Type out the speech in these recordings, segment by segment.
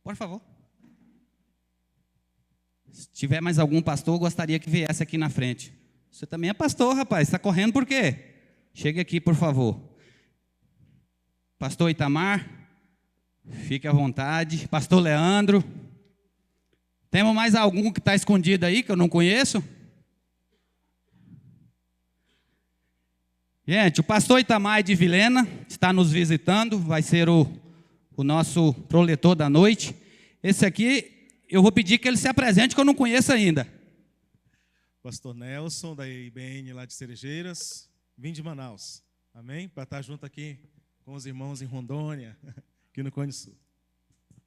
Por favor. Se tiver mais algum pastor, eu gostaria que viesse aqui na frente. Você também é pastor, rapaz. Está correndo por quê? Chegue aqui, por favor. Pastor Itamar, fique à vontade. Pastor Leandro. Temos mais algum que está escondido aí, que eu não conheço? Gente, o pastor Itamar de Vilhena está nos visitando, vai ser o nosso proletor da noite. Esse aqui, eu vou pedir que ele se apresente, que eu não conheço ainda. Pastor Nelson, da IBN lá de Cerejeiras, vim de Manaus, amém? Para estar junto aqui com os irmãos em Rondônia, aqui no Cone Sul.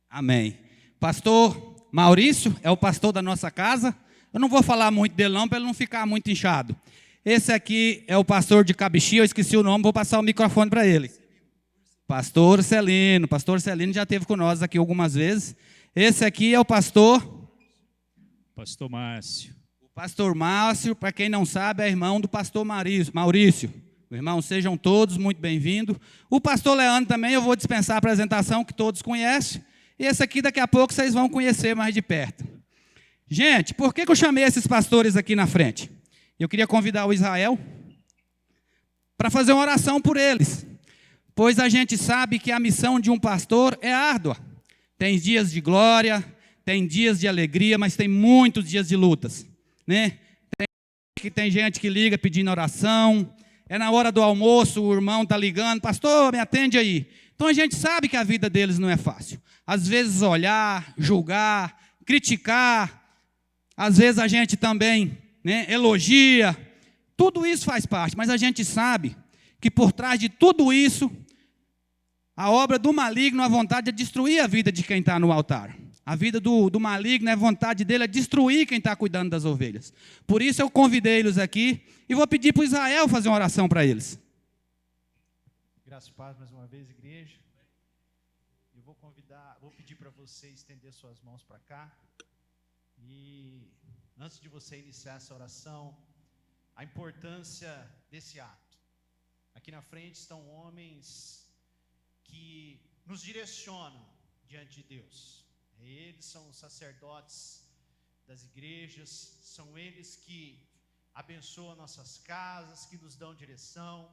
Amém. Pastor Maurício é o pastor da nossa casa. Eu não vou falar muito dele não, para ele não ficar muito inchado. Esse aqui é o pastor de Cabixi, eu esqueci o nome, vou passar o microfone para ele. Pastor Celino já esteve com nós aqui algumas vezes. Esse aqui é o pastor Márcio. O pastor Márcio, para quem não sabe, é irmão do pastor Maurício. Irmãos, sejam todos muito bem-vindos. O pastor Leandro também, eu vou dispensar a apresentação, que todos conhecem. E esse aqui, daqui a pouco, vocês vão conhecer mais de perto. Gente, por que eu chamei esses pastores aqui na frente? Eu queria convidar o Israel para fazer uma oração por eles, pois a gente sabe que a missão de um pastor é árdua. Tem dias de glória, tem dias de alegria, mas tem muitos dias de lutas, né? Tem gente que liga pedindo oração, é na hora do almoço, o irmão está ligando, pastor, me atende aí. Então a gente sabe que a vida deles não é fácil. Às vezes olhar, julgar, criticar, às vezes a gente também, né, elogia, tudo isso faz parte, mas a gente sabe que por trás de tudo isso, a obra do maligno, a vontade é destruir a vida de quem está no altar. A vida do maligno, a vontade dele é destruir quem está cuidando das ovelhas. Por isso eu convidei eles aqui e vou pedir para o Israel fazer uma oração para eles. Graças e paz mais uma vez, igreja. Eu vou pedir para você estender suas mãos para cá. E antes de você iniciar essa oração, a importância desse ato. Aqui na frente estão homens que nos direcionam diante de Deus. Eles são os sacerdotes das igrejas, são eles que abençoam nossas casas, que nos dão direção.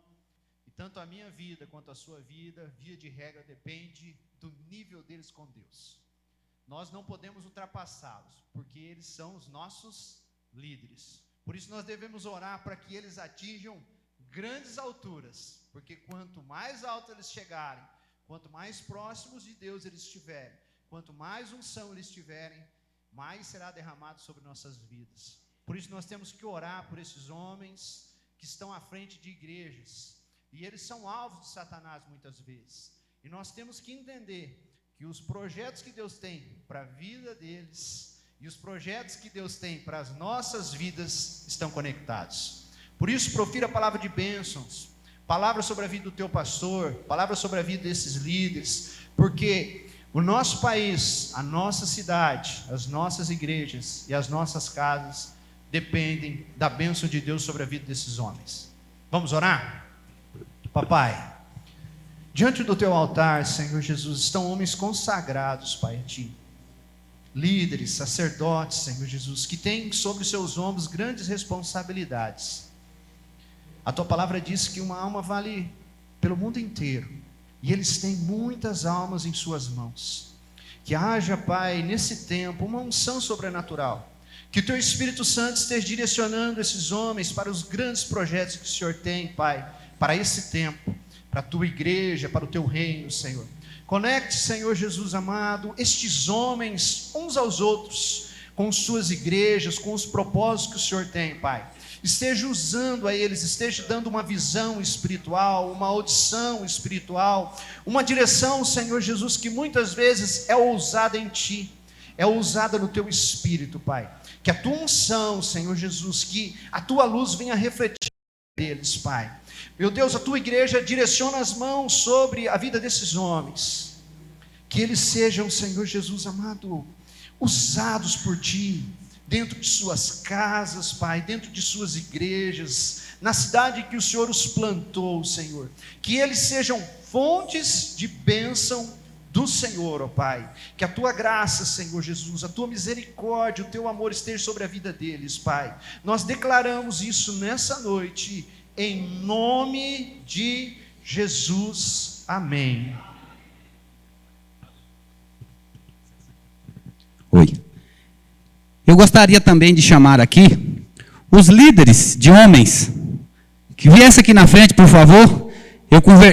E tanto a minha vida quanto a sua vida, via de regra, depende do nível deles com Deus. Nós não podemos ultrapassá-los, porque eles são os nossos líderes. Por isso nós devemos orar para que eles atinjam grandes alturas, porque quanto mais alto eles chegarem, quanto mais próximos de Deus eles estiverem, quanto mais unção eles tiverem, mais será derramado sobre nossas vidas. Por isso nós temos que orar por esses homens que estão à frente de igrejas, e eles são alvos de Satanás muitas vezes. E nós temos que entender que os projetos que Deus tem para a vida deles e os projetos que Deus tem para as nossas vidas estão conectados. Por isso, profira a palavra de bênçãos, palavra sobre a vida do teu pastor, palavra sobre a vida desses líderes, porque o nosso país, a nossa cidade, as nossas igrejas e as nossas casas dependem da bênção de Deus sobre a vida desses homens. Vamos orar? Papai, diante do teu altar, Senhor Jesus, estão homens consagrados, Pai, a Ti. Líderes, sacerdotes, Senhor Jesus, que têm sobre seus ombros grandes responsabilidades. A Tua palavra diz que uma alma vale pelo mundo inteiro, e eles têm muitas almas em suas mãos. Que haja, Pai, nesse tempo, uma unção sobrenatural. Que o Teu Espírito Santo esteja direcionando esses homens para os grandes projetos que o Senhor tem, Pai, para esse tempo, para a Tua igreja, para o Teu reino, Senhor. Conecte, Senhor Jesus amado, estes homens uns aos outros, com suas igrejas, com os propósitos que o Senhor tem, Pai. Esteja usando a eles, esteja dando uma visão espiritual, uma audição espiritual, uma direção, Senhor Jesus, que muitas vezes é ousada em Ti, é ousada no Teu Espírito, Pai. Que a Tua unção, Senhor Jesus, que a Tua luz venha refletir deles, Pai. Meu Deus, a Tua igreja direciona as mãos sobre a vida desses homens, que eles sejam, Senhor Jesus amado, usados por Ti, dentro de suas casas, Pai, dentro de suas igrejas, na cidade que o Senhor os plantou, Senhor, que eles sejam fontes de bênção do Senhor, ó Pai. Que a tua graça, Senhor Jesus, a tua misericórdia, o teu amor esteja sobre a vida deles, Pai. Nós declaramos isso nessa noite, em nome de Jesus. Amém. Oi. Eu gostaria também de chamar aqui os líderes de homens, que viessem aqui na frente, por favor.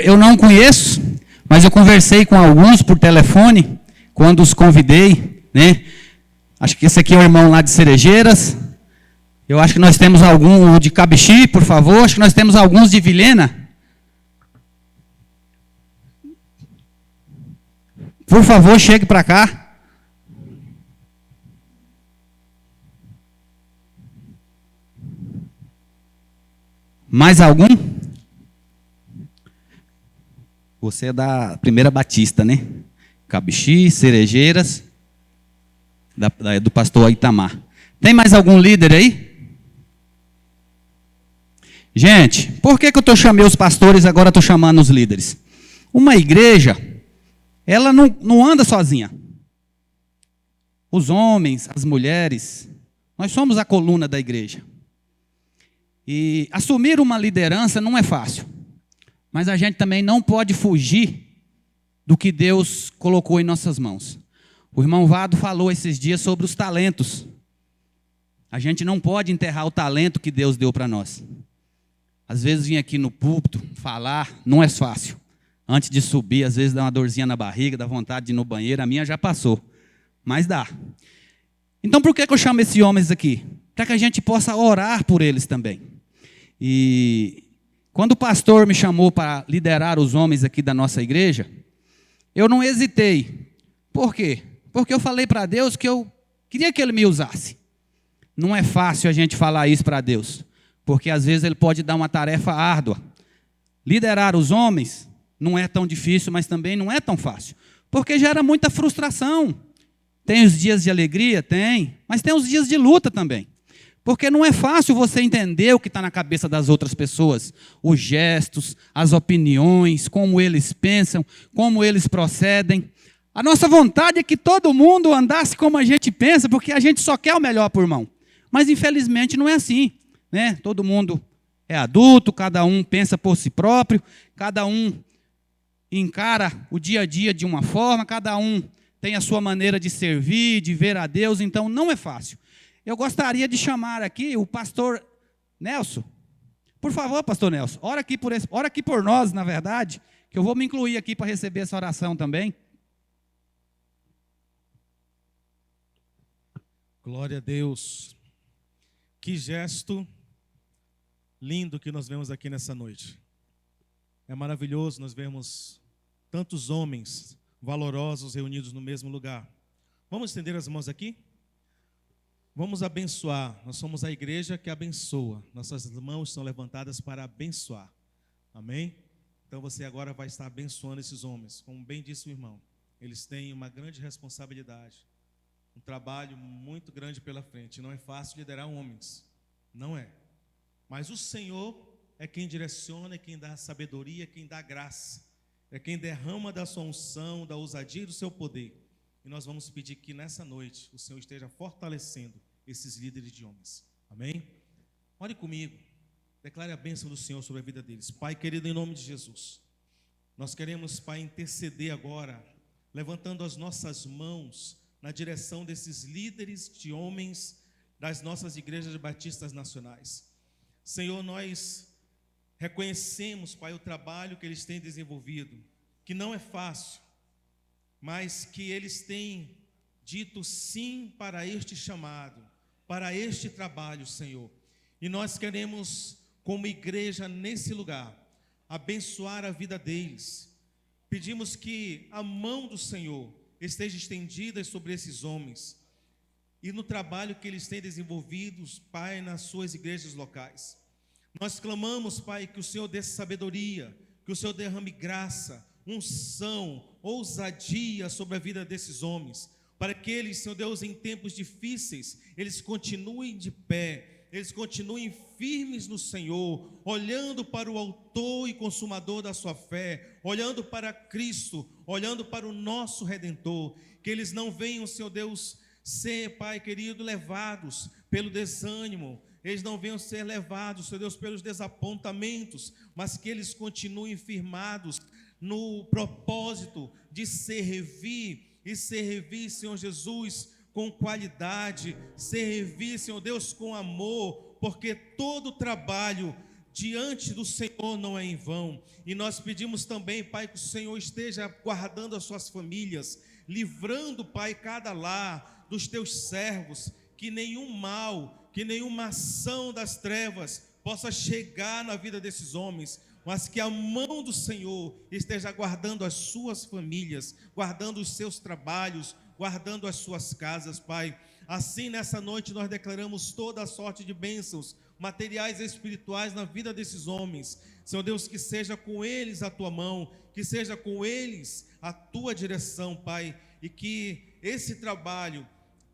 Eu não conheço, mas eu conversei com alguns por telefone, quando os convidei, né? Acho que esse aqui é o irmão lá de Cerejeiras. Eu acho que nós temos algum de Cabixi, por favor. Acho que nós temos alguns de Vilhena. Por favor, chegue para cá. Mais algum? Você é da Primeira Batista, né? Cabixi, Cerejeiras, do pastor Itamar. Tem mais algum líder aí? Gente, por que eu chamei os pastores e agora estou chamando os líderes? Uma igreja, ela não anda sozinha. Os homens, as mulheres, nós somos a coluna da igreja. E assumir uma liderança não é fácil. Mas a gente também não pode fugir do que Deus colocou em nossas mãos. O irmão Vado falou esses dias sobre os talentos. A gente não pode enterrar o talento que Deus deu para nós. Às vezes vir aqui no púlpito falar não é fácil. Antes de subir, às vezes dá uma dorzinha na barriga, dá vontade de ir no banheiro. A minha já passou, mas dá. Então por que eu chamo esses homens aqui? Para que a gente possa orar por eles também. E quando o pastor me chamou para liderar os homens aqui da nossa igreja, eu não hesitei. Por quê? Porque eu falei para Deus que eu queria que Ele me usasse. Não é fácil a gente falar isso para Deus, porque às vezes Ele pode dar uma tarefa árdua. Liderar os homens não é tão difícil, mas também não é tão fácil, porque gera muita frustração. Tem os dias de alegria? Tem, mas tem os dias de luta também. Porque não é fácil você entender o que está na cabeça das outras pessoas, os gestos, as opiniões, como eles pensam, como eles procedem. A nossa vontade é que todo mundo andasse como a gente pensa, porque a gente só quer o melhor por irmão. Mas infelizmente não é assim, né? Todo mundo é adulto, cada um pensa por si próprio, cada um encara o dia a dia de uma forma, cada um tem a sua maneira de servir, de ver a Deus, então não é fácil. Eu gostaria de chamar aqui o pastor Nelson. Por favor, pastor Nelson, ora aqui por nós, na verdade, que eu vou me incluir aqui para receber essa oração também. Glória a Deus. Que gesto lindo que nós vemos aqui nessa noite. É maravilhoso nós vermos tantos homens valorosos reunidos no mesmo lugar. Vamos estender as mãos aqui? Vamos abençoar. Nós somos a igreja que abençoa. Nossas mãos são levantadas para abençoar. Amém? Então você agora vai estar abençoando esses homens. Como bem disse o irmão, eles têm uma grande responsabilidade. Um trabalho muito grande pela frente. Não é fácil liderar homens. Não é. Mas o Senhor é quem direciona, é quem dá sabedoria, é quem dá graça. É quem derrama da sua unção, da ousadia e do seu poder. E nós vamos pedir que nessa noite o Senhor esteja fortalecendo esses líderes de homens. Amém? Ore comigo. Declare a bênção do Senhor sobre a vida deles. Pai querido, em nome de Jesus, nós queremos, Pai, interceder agora, levantando as nossas mãos na direção desses líderes de homens das nossas igrejas batistas nacionais. Senhor, nós reconhecemos, Pai, o trabalho que eles têm desenvolvido, que não é fácil, mas que eles têm dito sim para este chamado, para este trabalho, Senhor. E nós queremos, como igreja nesse lugar, abençoar a vida deles. Pedimos que a mão do Senhor esteja estendida sobre esses homens e no trabalho que eles têm desenvolvido, Pai, nas suas igrejas locais. Nós clamamos, Pai, que o Senhor dê sabedoria, que o Senhor derrame graça, unção, ousadia sobre a vida desses homens, para que eles, Senhor Deus, em tempos difíceis, eles continuem de pé, eles continuem firmes no Senhor, olhando para o autor e consumador da sua fé, olhando para Cristo, olhando para o nosso Redentor, que eles não venham, Senhor Deus, ser, Pai querido, levados pelo desânimo, eles não venham ser levados, Senhor Deus, pelos desapontamentos, mas que eles continuem firmados no propósito de servir, Senhor Jesus, com qualidade, servir, Senhor Deus, com amor, porque todo trabalho diante do Senhor não é em vão. E nós pedimos também, Pai, que o Senhor esteja guardando as suas famílias, livrando, Pai, cada lar dos teus servos, que nenhum mal, que nenhuma ação das trevas possa chegar na vida desses homens, mas que a mão do Senhor esteja guardando as suas famílias, guardando os seus trabalhos, guardando as suas casas, Pai. Assim, nessa noite, nós declaramos toda a sorte de bênçãos materiais e espirituais na vida desses homens. Senhor Deus, que seja com eles a tua mão, que seja com eles a tua direção, Pai, e que esse trabalho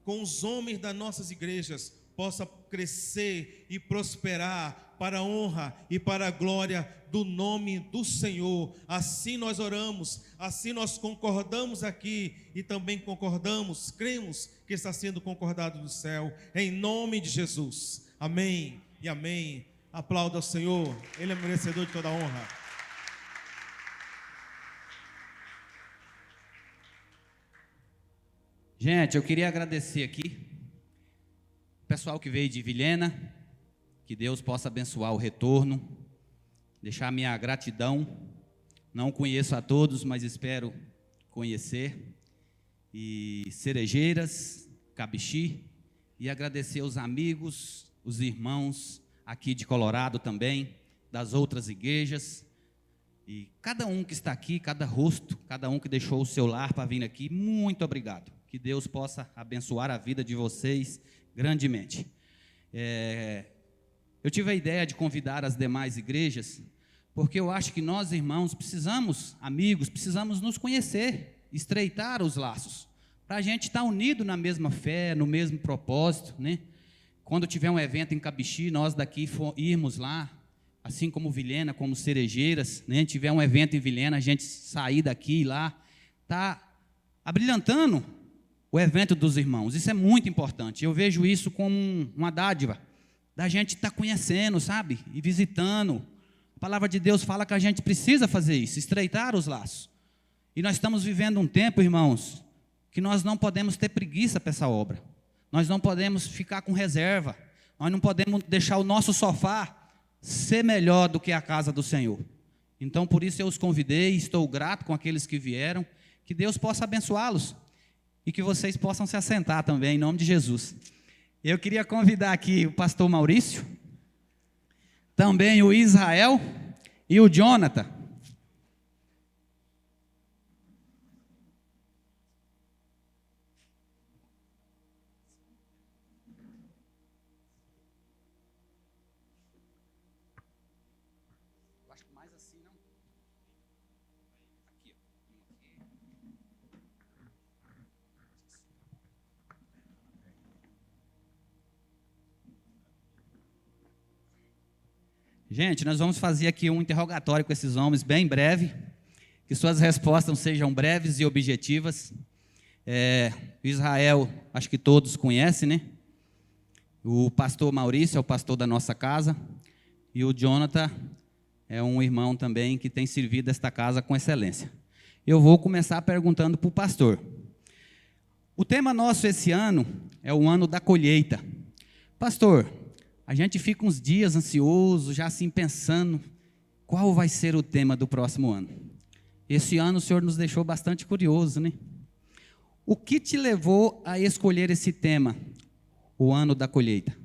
com os homens das nossas igrejas possa crescer e prosperar para a honra e para a glória do nome do Senhor. Assim nós oramos, assim nós concordamos aqui e também concordamos, cremos que está sendo concordado no céu, em nome de Jesus. Amém e amém. Aplauda ao Senhor, Ele é merecedor de toda a honra. Gente, eu queria agradecer aqui o pessoal que veio de Vilhena, que Deus possa abençoar o retorno, deixar minha gratidão. Não conheço a todos, mas espero conhecer. E Cerejeiras, Cabixi, e agradecer os amigos, os irmãos aqui de Colorado também, das outras igrejas, e cada um que está aqui, cada rosto, cada um que deixou o seu lar para vir aqui, muito obrigado. Que Deus possa abençoar a vida de vocês grandemente. Eu tive a ideia de convidar as demais igrejas, porque eu acho que nós, irmãos, precisamos, amigos, precisamos nos conhecer, estreitar os laços, para a gente estar unido na mesma fé, no mesmo propósito, né? Quando tiver um evento em Cabixi, nós daqui irmos lá, assim como Vilhena, como Cerejeiras, né? Tiver um evento em Vilhena, a gente sair daqui e lá, tá abrilhantando o evento dos irmãos. Isso é muito importante. Eu vejo isso como uma dádiva da gente estar conhecendo, sabe? E visitando. A palavra de Deus fala que a gente precisa fazer isso, estreitar os laços. E nós estamos vivendo um tempo, irmãos, que nós não podemos ter preguiça para essa obra. Nós não podemos ficar com reserva. Nós não podemos deixar o nosso sofá ser melhor do que a casa do Senhor. Então, por isso eu os convidei, estou grato com aqueles que vieram, que Deus possa abençoá-los e que vocês possam se assentar também, em nome de Jesus. Eu queria convidar aqui o pastor Maurício, também o Israel e o Jonathan. Eu acho que mais assim, não? Aqui, Gente, nós vamos fazer aqui um interrogatório com esses homens bem breve, que suas respostas sejam breves e objetivas. Israel, acho que todos conhecem, né? O pastor Maurício é o pastor da nossa casa, e o Jonathan é um irmão também que tem servido esta casa com excelência. Eu vou começar perguntando para o pastor. O tema nosso esse ano é o ano da colheita. Pastor, a gente fica uns dias ansioso, já assim pensando, qual vai ser o tema do próximo ano? Esse ano o Senhor nos deixou bastante curioso, né? O que te levou a escolher esse tema, o ano da colheita?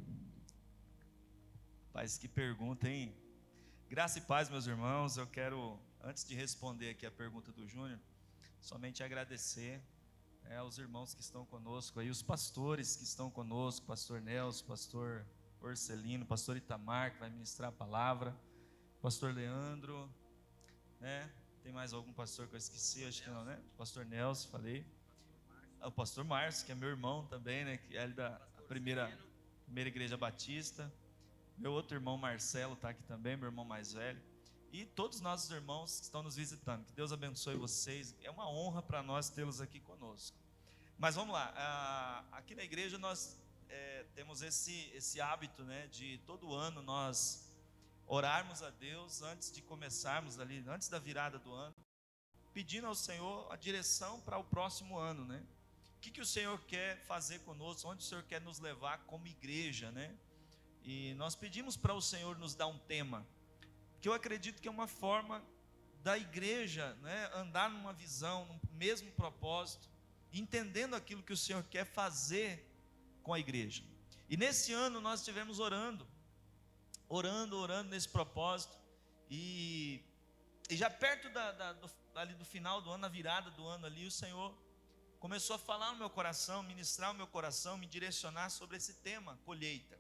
Paz, que pergunta, hein? Graça e paz, meus irmãos. Eu quero, antes de responder aqui a pergunta do Júnior, somente agradecer aos irmãos que estão conosco aí, os pastores que estão conosco, pastor Nelson, pastor Orcelino, pastor Itamar, que vai ministrar a palavra, pastor Leandro, né? Tem mais algum pastor que eu esqueci? Acho que não, né? Pastor Nelson, falei. O pastor Márcio, que é meu irmão também, né? Que é da primeira igreja batista. Meu outro irmão Marcelo está aqui também, meu irmão mais velho. E todos os nossos irmãos que estão nos visitando. Que Deus abençoe vocês. É uma honra para nós tê-los aqui conosco. Mas vamos lá. Aqui na igreja nós temos esse hábito, né, de todo ano nós orarmos a Deus antes de começarmos ali, antes da virada do ano, pedindo ao Senhor a direção para o próximo ano, né? O que o Senhor quer fazer conosco, onde o Senhor quer nos levar como igreja, né? E nós pedimos para o Senhor nos dar um tema, que eu acredito que é uma forma da igreja, né, andar numa visão, num mesmo propósito, entendendo aquilo que o Senhor quer fazer com a igreja. E nesse ano nós estivemos orando nesse propósito, e já perto ali do final do ano, na virada do ano ali, o Senhor começou a falar no meu coração, ministrar o meu coração, me direcionar sobre esse tema, colheita.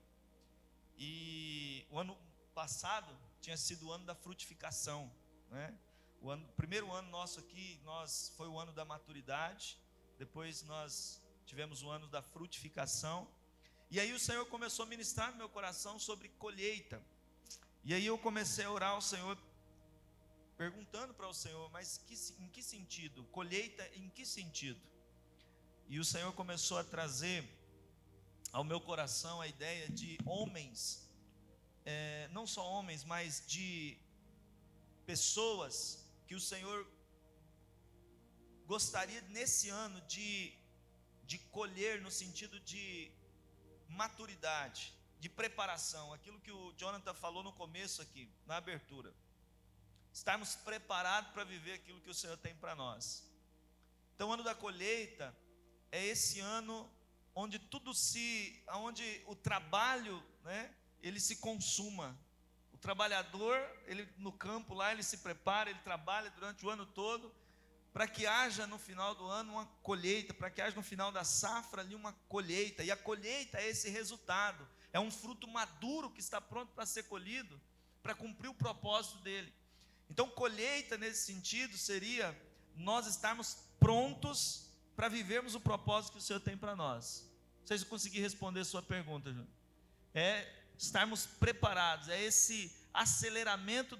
E o ano passado tinha sido o ano da frutificação, né? O primeiro ano nosso aqui, foi o ano da maturidade, depois nós tivemos o ano da frutificação, e aí o Senhor começou a ministrar no meu coração sobre colheita, e aí eu comecei a orar ao Senhor, perguntando para o Senhor, mas em que sentido? Colheita em que sentido? E o Senhor começou a trazer ao meu coração a ideia de homens, não só homens, mas de pessoas que o Senhor gostaria nesse ano de colher no sentido de maturidade, de preparação, aquilo que o Jonathan falou no começo aqui, na abertura, estarmos preparados para viver aquilo que o Senhor tem para nós. Então o ano da colheita é esse ano onde onde o trabalho, né, ele se consuma. O trabalhador, ele no campo lá, ele se prepara, ele trabalha durante o ano todo, para que haja no final do ano uma colheita, para que haja no final da safra ali uma colheita, e a colheita é esse resultado, é um fruto maduro que está pronto para ser colhido, para cumprir o propósito dele. Então colheita nesse sentido seria nós estarmos prontos para vivermos o propósito que o Senhor tem para nós. Não sei se eu consegui responder a sua pergunta, Júnior. Estarmos preparados, esse aceleramento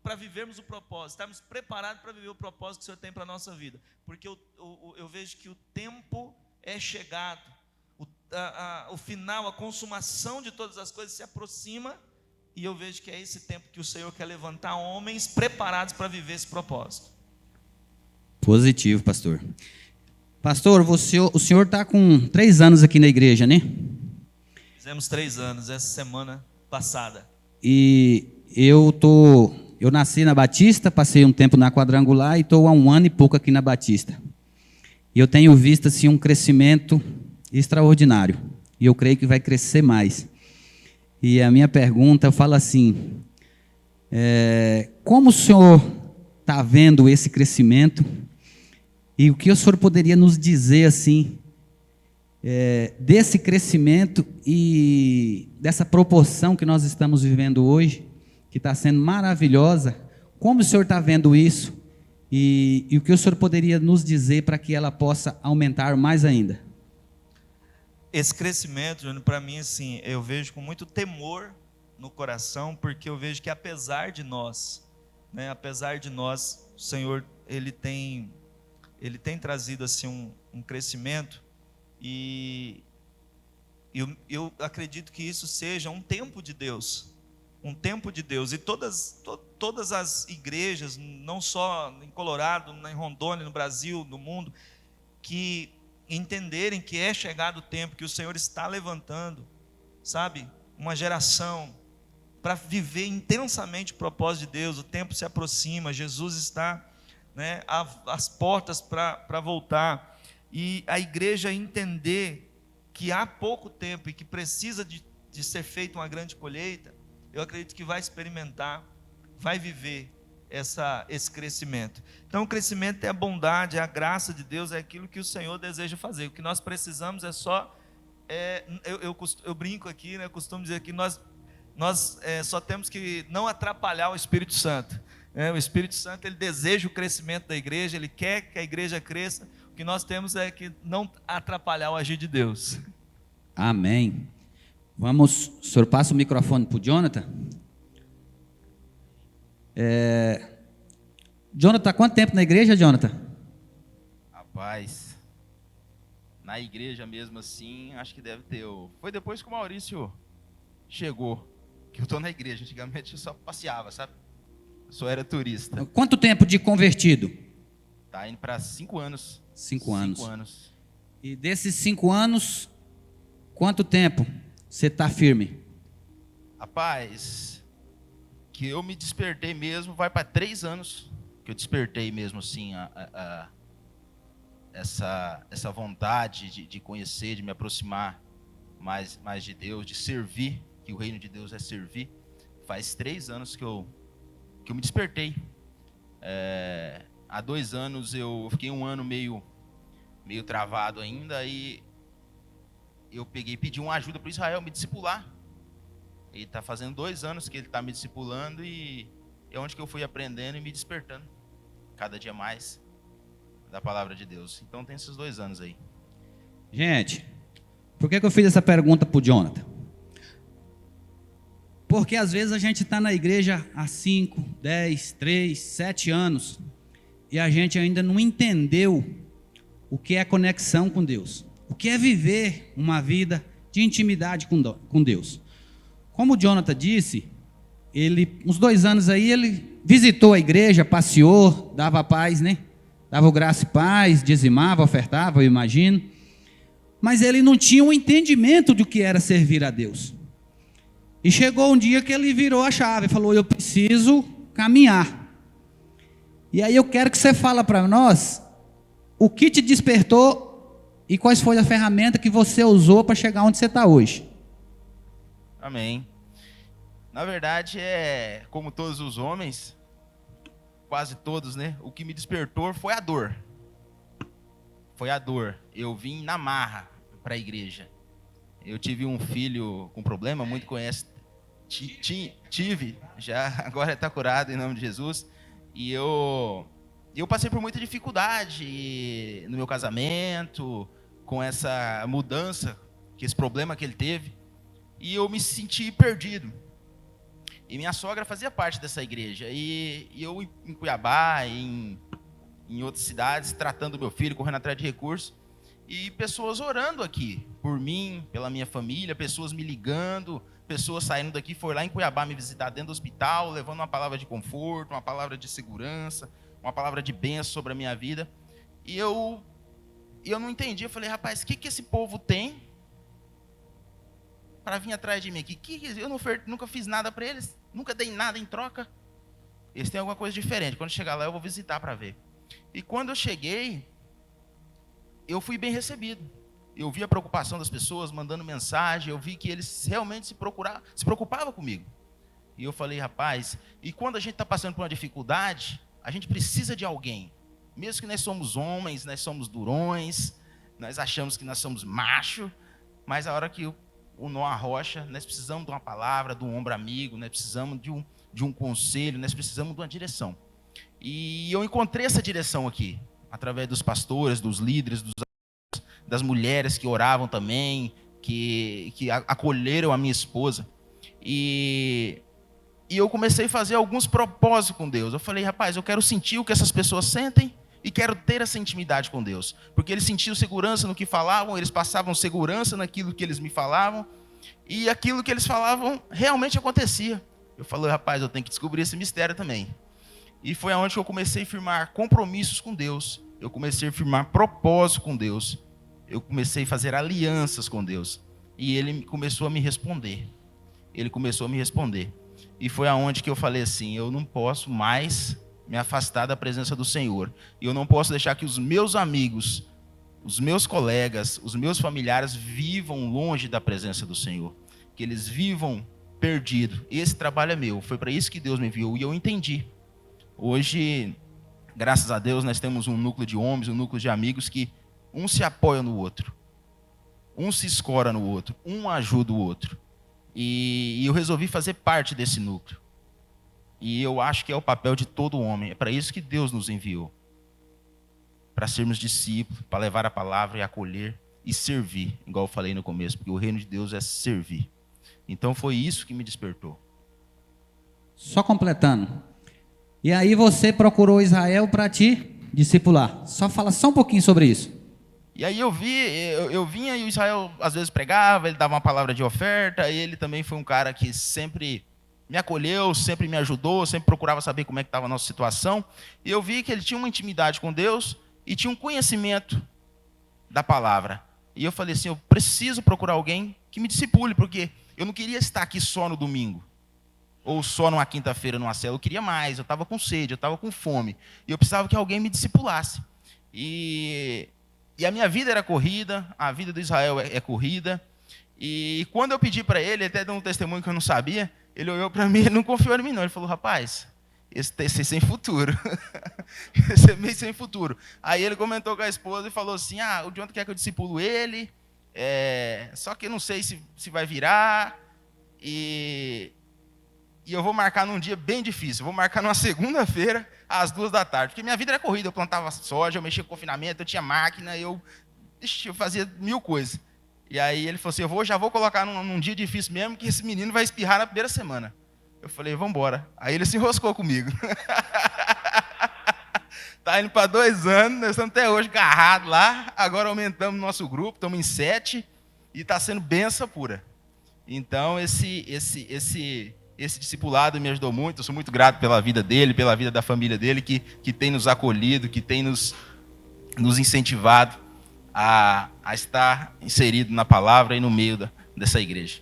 para vivermos o propósito, estarmos preparados para viver o propósito que o Senhor tem para a nossa vida, porque eu vejo que o tempo é chegado, o final, a consumação de todas as coisas se aproxima, e eu vejo que é esse tempo que o Senhor quer levantar homens preparados para viver esse propósito. Positivo, pastor. Pastor, o senhor está com 3 anos aqui na igreja, né? Fizemos 3 anos, essa semana passada. E eu nasci na Batista, passei um tempo na Quadrangular e estou há 1 ano e pouco aqui na Batista. E eu tenho visto assim, um crescimento extraordinário. E eu creio que vai crescer mais. E a minha pergunta, eu falo assim, como o senhor está vendo esse crescimento? E o que o senhor poderia nos dizer assim, desse crescimento e dessa proporção que nós estamos vivendo hoje, que está sendo maravilhosa? Como o senhor está vendo isso? E o que o senhor poderia nos dizer para que ela possa aumentar mais ainda? Esse crescimento, Júnior, para mim, assim, eu vejo com muito temor no coração, porque eu vejo que apesar de nós, o Senhor, Ele tem trazido assim um crescimento, e eu acredito que isso seja um tempo de Deus, e todas as igrejas, não só em Colorado, em Rondônia, no Brasil, no mundo, que entenderem que é chegado o tempo, que o Senhor está levantando, sabe, uma geração para viver intensamente o propósito de Deus. O tempo se aproxima, Jesus está, né, às portas para voltar, e a igreja entender que há pouco tempo e que precisa de ser feita uma grande colheita. Eu acredito que vai experimentar, vai viver esse crescimento. Então o crescimento é a bondade, é a graça de Deus, é aquilo que o Senhor deseja fazer. O que nós precisamos é só, eu brinco aqui, né, eu costumo dizer que nós só temos que não atrapalhar o Espírito Santo. O Espírito Santo, ele deseja o crescimento da igreja, ele quer que a igreja cresça. O que nós temos é que não atrapalhar o agir de Deus. Amém. Vamos, o senhor passa o microfone para o Jonathan. Jonathan, quanto tempo na igreja, Jonathan? Rapaz, na igreja mesmo assim, acho que deve ter. Foi depois que o Maurício chegou, que eu estou na igreja. Antigamente eu só passeava, sabe? Eu só era turista. Quanto tempo de convertido? Tá indo para 5 anos. 5 anos. 5 anos. E desses 5 anos, quanto tempo você está firme? Rapaz, que eu me despertei mesmo, vai para 3 anos que eu despertei mesmo assim essa vontade de conhecer, de me aproximar mais de Deus, de servir, que o reino de Deus é servir. Faz 3 anos que eu me despertei. Há 2 anos eu fiquei um ano meio travado ainda, e eu pedi uma ajuda para o Israel me discipular. Ele está fazendo 2 anos que ele está me discipulando, e é onde que eu fui aprendendo e me despertando cada dia mais da palavra de Deus. Então tem esses 2 anos aí. Gente, por que eu fiz essa pergunta para o Jonathan? Porque às vezes a gente está na igreja há 5, 10, 3, 7 anos e a gente ainda não entendeu o que é conexão com Deus, o que é viver uma vida de intimidade com Deus. Como o Jonathan disse, uns 2 anos aí, ele visitou a igreja, passeou, dava paz, né? Dava graça e paz, dizimava, ofertava, eu imagino. Mas ele não tinha um entendimento do que era servir a Deus. E chegou um dia que ele virou a chave, falou: eu preciso caminhar. E aí eu quero que você fale para nós o que te despertou e quais foram as ferramentas que você usou para chegar onde você está hoje. Amém. Na verdade, como todos os homens, quase todos, né? O que me despertou foi a dor. Foi a dor. Eu vim na marra para a igreja. Eu tive um filho com problema, muito conhece. Tive, já agora está curado em nome de Jesus. E eu passei por muita dificuldade no meu casamento, com essa mudança, esse problema que ele teve. E eu me senti perdido. E minha sogra fazia parte dessa igreja. E eu em Cuiabá, em outras cidades, tratando meu filho, correndo atrás de recursos. E pessoas orando aqui, por mim, pela minha família, pessoas me ligando, pessoas saindo daqui, foram lá em Cuiabá me visitar dentro do hospital, levando uma palavra de conforto, uma palavra de segurança, uma palavra de bênção sobre a minha vida. E eu não entendi, eu falei: rapaz, o que esse povo tem para vir atrás de mim aqui? Eu nunca fiz nada para eles, nunca dei nada em troca. Eles têm alguma coisa diferente. Quando chegar lá eu vou visitar para ver. E quando eu cheguei, eu fui bem recebido. Eu vi a preocupação das pessoas, mandando mensagem, eu vi que eles realmente se preocupavam comigo. E eu falei: rapaz, e quando a gente está passando por uma dificuldade, a gente precisa de alguém. Mesmo que nós somos homens, nós somos durões, nós achamos que nós somos macho, mas a hora que o nó arrocha, nós precisamos de uma palavra, de um ombro amigo, nós precisamos de um conselho, nós precisamos de uma direção. E eu encontrei essa direção aqui, através dos pastores, dos líderes, das mulheres que oravam também, que acolheram a minha esposa. E eu comecei a fazer alguns propósitos com Deus. Eu falei: rapaz, eu quero sentir o que essas pessoas sentem e quero ter essa intimidade com Deus. Porque eles sentiam segurança no que falavam, eles passavam segurança naquilo que eles me falavam, e aquilo que eles falavam realmente acontecia. Eu falei: rapaz, eu tenho que descobrir esse mistério também. E foi aonde eu comecei a firmar compromissos com Deus. Eu comecei a firmar propósito com Deus. Eu comecei a fazer alianças com Deus. E Ele começou a me responder. Ele começou a me responder. E foi aonde que eu falei assim: eu não posso mais me afastar da presença do Senhor. E eu não posso deixar que os meus amigos, os meus colegas, os meus familiares vivam longe da presença do Senhor. Que eles vivam perdidos. Esse trabalho é meu. Foi para isso que Deus me enviou. E eu entendi. Hoje, graças a Deus, nós temos um núcleo de homens, um núcleo de amigos que um se apoia no outro, um se escora no outro, um ajuda o outro. E eu resolvi fazer parte desse núcleo. E eu acho que é o papel de todo homem. É para isso que Deus nos enviou. Para sermos discípulos, para levar a palavra e acolher e servir, igual eu falei no começo, porque o reino de Deus é servir. Então foi isso que me despertou. Só completando. E aí você procurou Israel para te discipular. Fala só um pouquinho sobre isso. E aí eu vinha e o Israel às vezes pregava, ele dava uma palavra de oferta, e ele também foi um cara que sempre me acolheu, sempre me ajudou, sempre procurava saber como é que estava a nossa situação. E eu vi que ele tinha uma intimidade com Deus e tinha um conhecimento da palavra. E eu falei assim, eu preciso procurar alguém que me discipule, porque eu não queria estar aqui só no domingo, ou só numa quinta-feira numa célula. Eu queria mais, eu estava com sede, eu estava com fome. E eu precisava que alguém me discipulasse. E a minha vida era corrida, a vida do Israel é corrida. E quando eu pedi para ele, até deu um testemunho que eu não sabia, ele olhou para mim, ele não confiou em mim não. Ele falou, rapaz, esse é sem futuro. Esse é meio sem futuro. Aí ele comentou com a esposa e falou assim, o Jonathan quer que eu discipulo ele, só que eu não sei se vai virar, e eu vou marcar num dia bem difícil, vou marcar numa segunda-feira, às 14h, porque minha vida era corrida, eu plantava soja, eu mexia com confinamento, eu tinha máquina, eu fazia 1000 coisas. E aí ele falou assim, já vou colocar num dia difícil mesmo, que esse menino vai espirrar na primeira semana. Eu falei, vamos embora. Aí ele se enroscou comigo. Está indo para 2 anos, nós estamos até hoje agarrados lá, agora aumentamos nosso grupo, estamos em 7, e está sendo benção pura. Então esse discipulado me ajudou muito, eu sou muito grato pela vida dele, pela vida da família dele, que tem nos acolhido, que tem nos incentivado a estar inserido na palavra e no meio dessa igreja.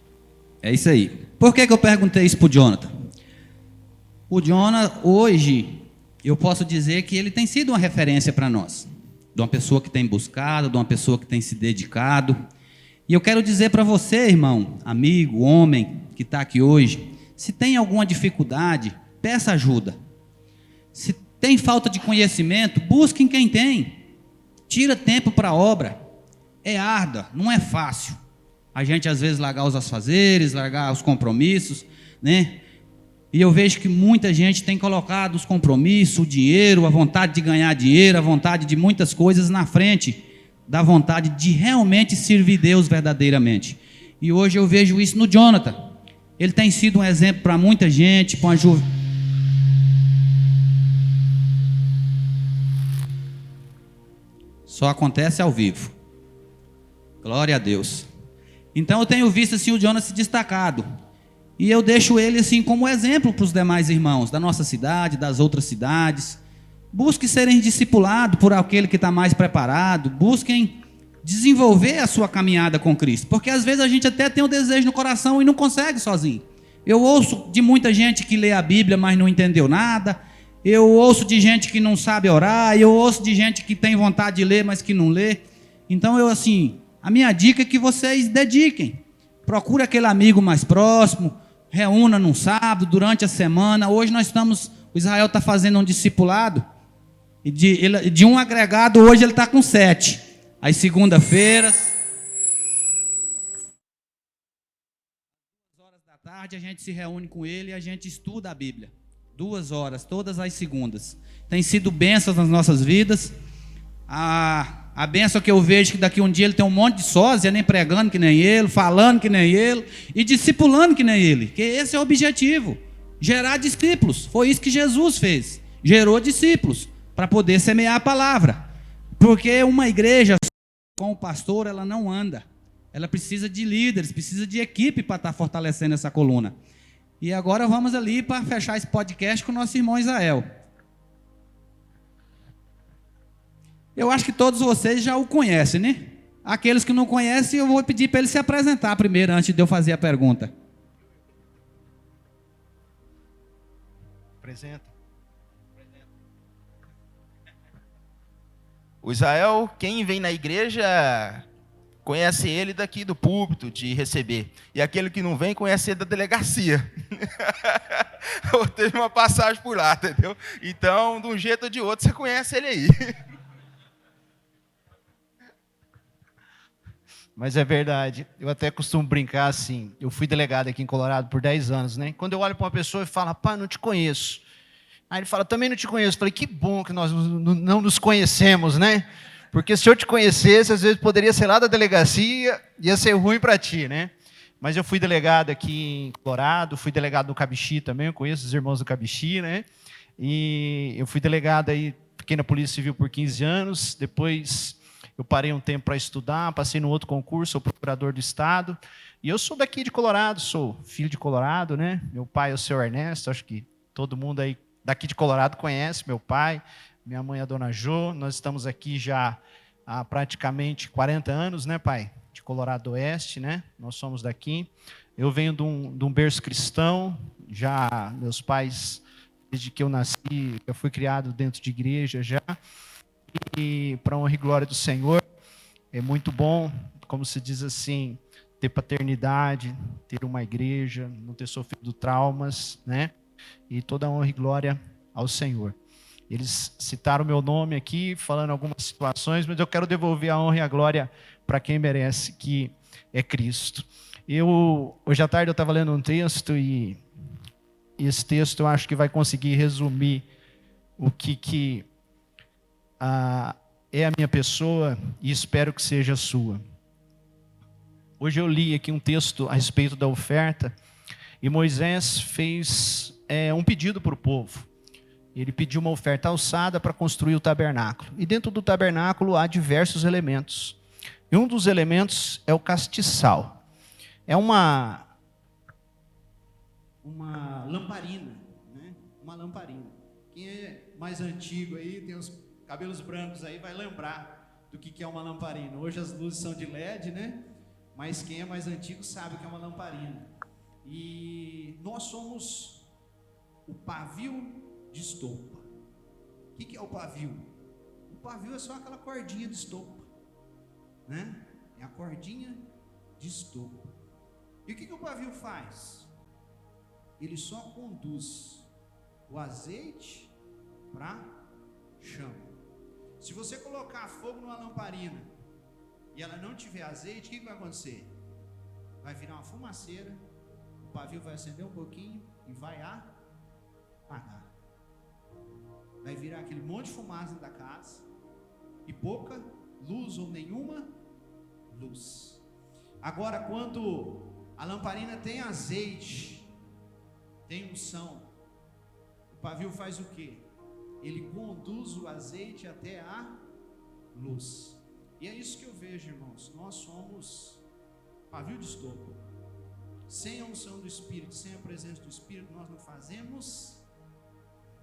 É isso aí. Por que eu perguntei isso para o Jonathan? O Jonathan, hoje, eu posso dizer que ele tem sido uma referência para nós, de uma pessoa que tem buscado, de uma pessoa que tem se dedicado. E eu quero dizer para você, irmão, amigo, homem que está aqui hoje, se tem alguma dificuldade, peça ajuda. Se tem falta de conhecimento, busque em quem tem. Tira tempo para a obra. É árdua, não é fácil. A gente às vezes largar os afazeres, largar os compromissos, né? E eu vejo que muita gente tem colocado os compromissos, o dinheiro, a vontade de ganhar dinheiro, a vontade de muitas coisas na frente da vontade de realmente servir Deus verdadeiramente. E hoje eu vejo isso no Jonathan. Ele tem sido um exemplo para muita gente, para uma Só acontece ao vivo. Glória a Deus. Então eu tenho visto assim o Jonathan se destacado. E eu deixo ele assim como exemplo para os demais irmãos da nossa cidade, das outras cidades. Busquem serem discipulados por aquele que está mais preparado. Busquem desenvolver a sua caminhada com Cristo. Porque às vezes a gente até tem um desejo no coração e não consegue sozinho. Eu ouço de muita gente que lê a Bíblia, mas não entendeu nada. Eu ouço de gente que não sabe orar. Eu ouço de gente que tem vontade de ler, mas que não lê. Então a minha dica é que vocês dediquem. Procure aquele amigo mais próximo. Reúna num sábado, durante a semana. Hoje o Israel está fazendo um discipulado. E de um agregado, hoje ele está com 7. Às segunda-feiras, 2 horas da tarde, a gente se reúne com ele e a gente estuda a Bíblia. 2 horas, todas as segundas. Tem sido bênçãos nas nossas vidas. A bênção que eu vejo que daqui um dia ele tem um monte de sósia, nem pregando que nem ele, falando que nem ele e discipulando que nem ele. Que esse é o objetivo, gerar discípulos. Foi isso que Jesus fez, gerou discípulos para poder semear a palavra. Porque uma igreja com o pastor, ela não anda. Ela precisa de líderes, precisa de equipe para estar fortalecendo essa coluna. E agora vamos ali para fechar esse podcast com o nosso irmão Israel. Eu acho que todos vocês já o conhecem, né? Aqueles que não conhecem, eu vou pedir para ele se apresentar primeiro, antes de eu fazer a pergunta. Apresenta. O Israel, quem vem na igreja, conhece ele daqui do púlpito, de receber. E aquele que não vem, conhece ele da delegacia. Ou teve uma passagem por lá, entendeu? Então, de um jeito ou de outro, você conhece ele aí. Mas é verdade, eu até costumo brincar assim, eu fui delegado aqui em Colorado por 10 anos, né? Quando eu olho para uma pessoa e falo, pá, não te conheço. Aí ele fala, também não te conheço. Eu falei, que bom que nós não nos conhecemos, né? Porque se eu te conhecesse, às vezes poderia ser lá da delegacia, ia ser ruim para ti, né? mas eu fui delegado aqui em Colorado, fui delegado no Cabixi também, eu conheço os irmãos do Cabixi, né? E eu fui delegado aí, fiquei na Polícia Civil por 15 anos, depois eu parei um tempo para estudar, passei no outro concurso, sou procurador do Estado, e eu sou daqui de Colorado, sou filho de Colorado, né? Meu pai é o seu Ernesto, acho que todo mundo aí daqui de Colorado conhece meu pai, minha mãe é a dona Jo, nós estamos aqui já há praticamente 40 anos, né, pai? De Colorado Oeste, né? Nós somos daqui. Eu venho de um berço cristão, já meus pais, desde que eu nasci, eu fui criado dentro de igreja já, e para a honra e glória do Senhor, é muito bom, como se diz assim, ter paternidade, ter uma igreja, não ter sofrido traumas, né? E toda a honra e glória ao Senhor. Eles citaram meu nome aqui, falando algumas situações, mas eu quero devolver a honra e a glória para quem merece, que é Cristo. Hoje à tarde eu estava lendo um texto, e esse texto eu acho que vai conseguir resumir o que é a minha pessoa, e espero que seja a sua. Hoje eu li aqui um texto a respeito da oferta, e Moisés fez um pedido para o povo. Ele pediu uma oferta alçada para construir o tabernáculo. E dentro do tabernáculo há diversos elementos. E um dos elementos é o castiçal. É uma lamparina, né? Uma lamparina. Quem é mais antigo aí, tem os cabelos brancos aí, vai lembrar do que é uma lamparina. Hoje as luzes são de LED, né? Mas quem é mais antigo sabe o que é uma lamparina. E nós somos o pavio de estopa. O que é o pavio? O pavio é só aquela cordinha de estopa, né? É a cordinha de estopa. E o que o pavio faz? Ele só conduz o azeite para chama. Se você colocar fogo numa lamparina e ela não tiver azeite, o que vai acontecer? Vai virar uma fumaceira, o pavio vai acender um pouquinho e vai apagar. Vai virar aquele monte de fumaça da casa e pouca luz ou nenhuma luz. Agora, quando a lamparina tem azeite, tem unção, o pavio faz o quê? Ele conduz o azeite até a luz. E é isso que eu vejo, irmãos. Nós somos pavio de estopa. Sem a unção do Espírito, sem a presença do Espírito, nós não fazemos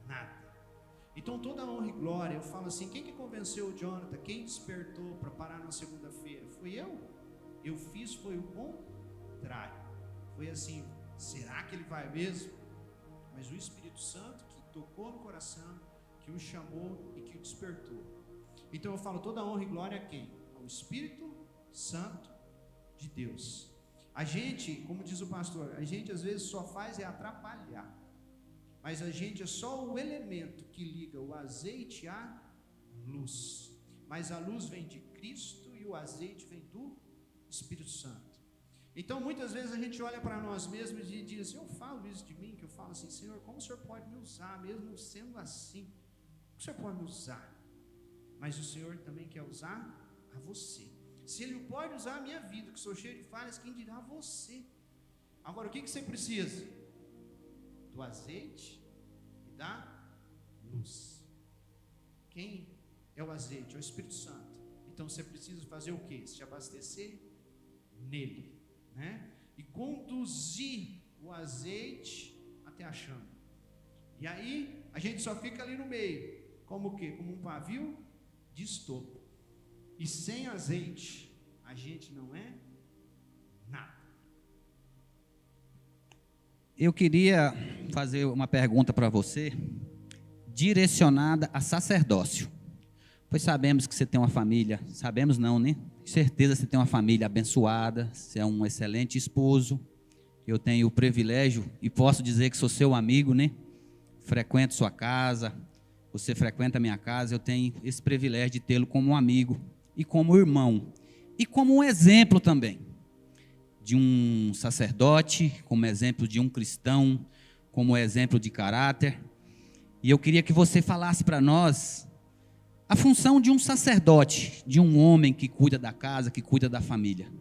nada. Então toda a honra e glória, eu falo assim, quem que convenceu o Jonathan? Quem despertou para parar na segunda-feira? Foi eu. Eu fiz, foi o contrário. Foi assim, será que ele vai mesmo? Mas o Espírito Santo que tocou no coração, que o chamou e que o despertou. Então eu falo toda a honra e glória a quem? Ao Espírito Santo de Deus. A gente, como diz o pastor, a gente às vezes só faz atrapalhar. Mas a gente é só o elemento que liga o azeite à luz. Mas a luz vem de Cristo e o azeite vem do Espírito Santo. Então muitas vezes a gente olha para nós mesmos e diz, eu falo isso de mim, que eu falo assim, Senhor, como o Senhor pode me usar, mesmo sendo assim? Como o Senhor pode me usar? Mas o Senhor também quer usar a você. Se Ele pode usar a minha vida, que sou cheio de falhas, quem dirá você? Agora, o que você precisa? Do azeite e da luz. Quem é o azeite? É o Espírito Santo. Então você precisa fazer o quê? Se abastecer nele, né? E conduzir o azeite até a chama. E aí a gente só fica ali no meio, como o quê? Como um pavio de estopa. E sem azeite a gente não é nada. Eu queria fazer uma pergunta para você, direcionada a sacerdócio. Pois sabemos que você tem uma família, sabemos não, né? Com certeza você tem uma família abençoada, você é um excelente esposo. Eu tenho o privilégio e posso dizer que sou seu amigo, né? Frequento sua casa, você frequenta a minha casa, eu tenho esse privilégio de tê-lo como um amigo e como irmão. E como um exemplo também. De um sacerdote, como exemplo de um cristão, como exemplo de caráter. E eu queria que você falasse para nós a função de um sacerdote, de um homem que cuida da casa, que cuida da família.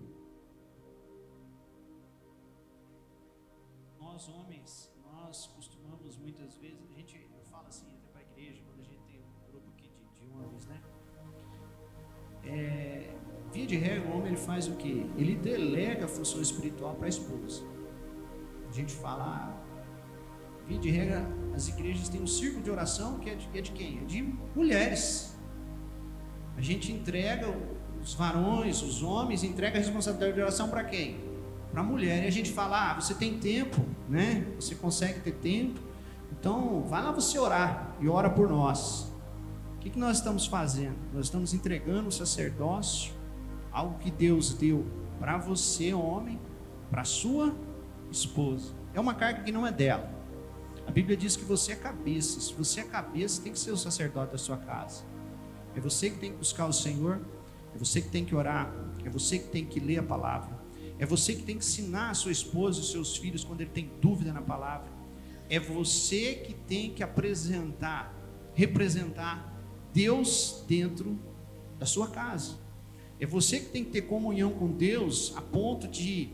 nós homens, nós costumamos muitas vezes, eu falo assim até para a igreja, quando a gente tem um grupo aqui de homens, né? Via de regra, o homem ele faz o quê? Ele delega a função espiritual para a esposa. A gente fala, via de regra, as igrejas têm um círculo de oração que é de quem? É de mulheres. A gente entrega, os varões, os homens, entrega a responsabilidade de oração para quem? Para a mulher. E a gente fala, você tem tempo, né? Você consegue ter tempo, então vai lá você orar e ora por nós. O que nós estamos fazendo? Nós estamos entregando o sacerdócio, algo que Deus deu para você, homem, para sua esposa. É uma carga que não é dela. A Bíblia diz que você é cabeça. Se você é cabeça, tem que ser o sacerdote da sua casa. É você que tem que buscar o Senhor, é você que tem que orar, é você que tem que ler a palavra, é você que tem que ensinar a sua esposa e os seus filhos quando ele tem dúvida na palavra, é você que tem que representar Deus dentro da sua casa, é você que tem que ter comunhão com Deus a ponto de,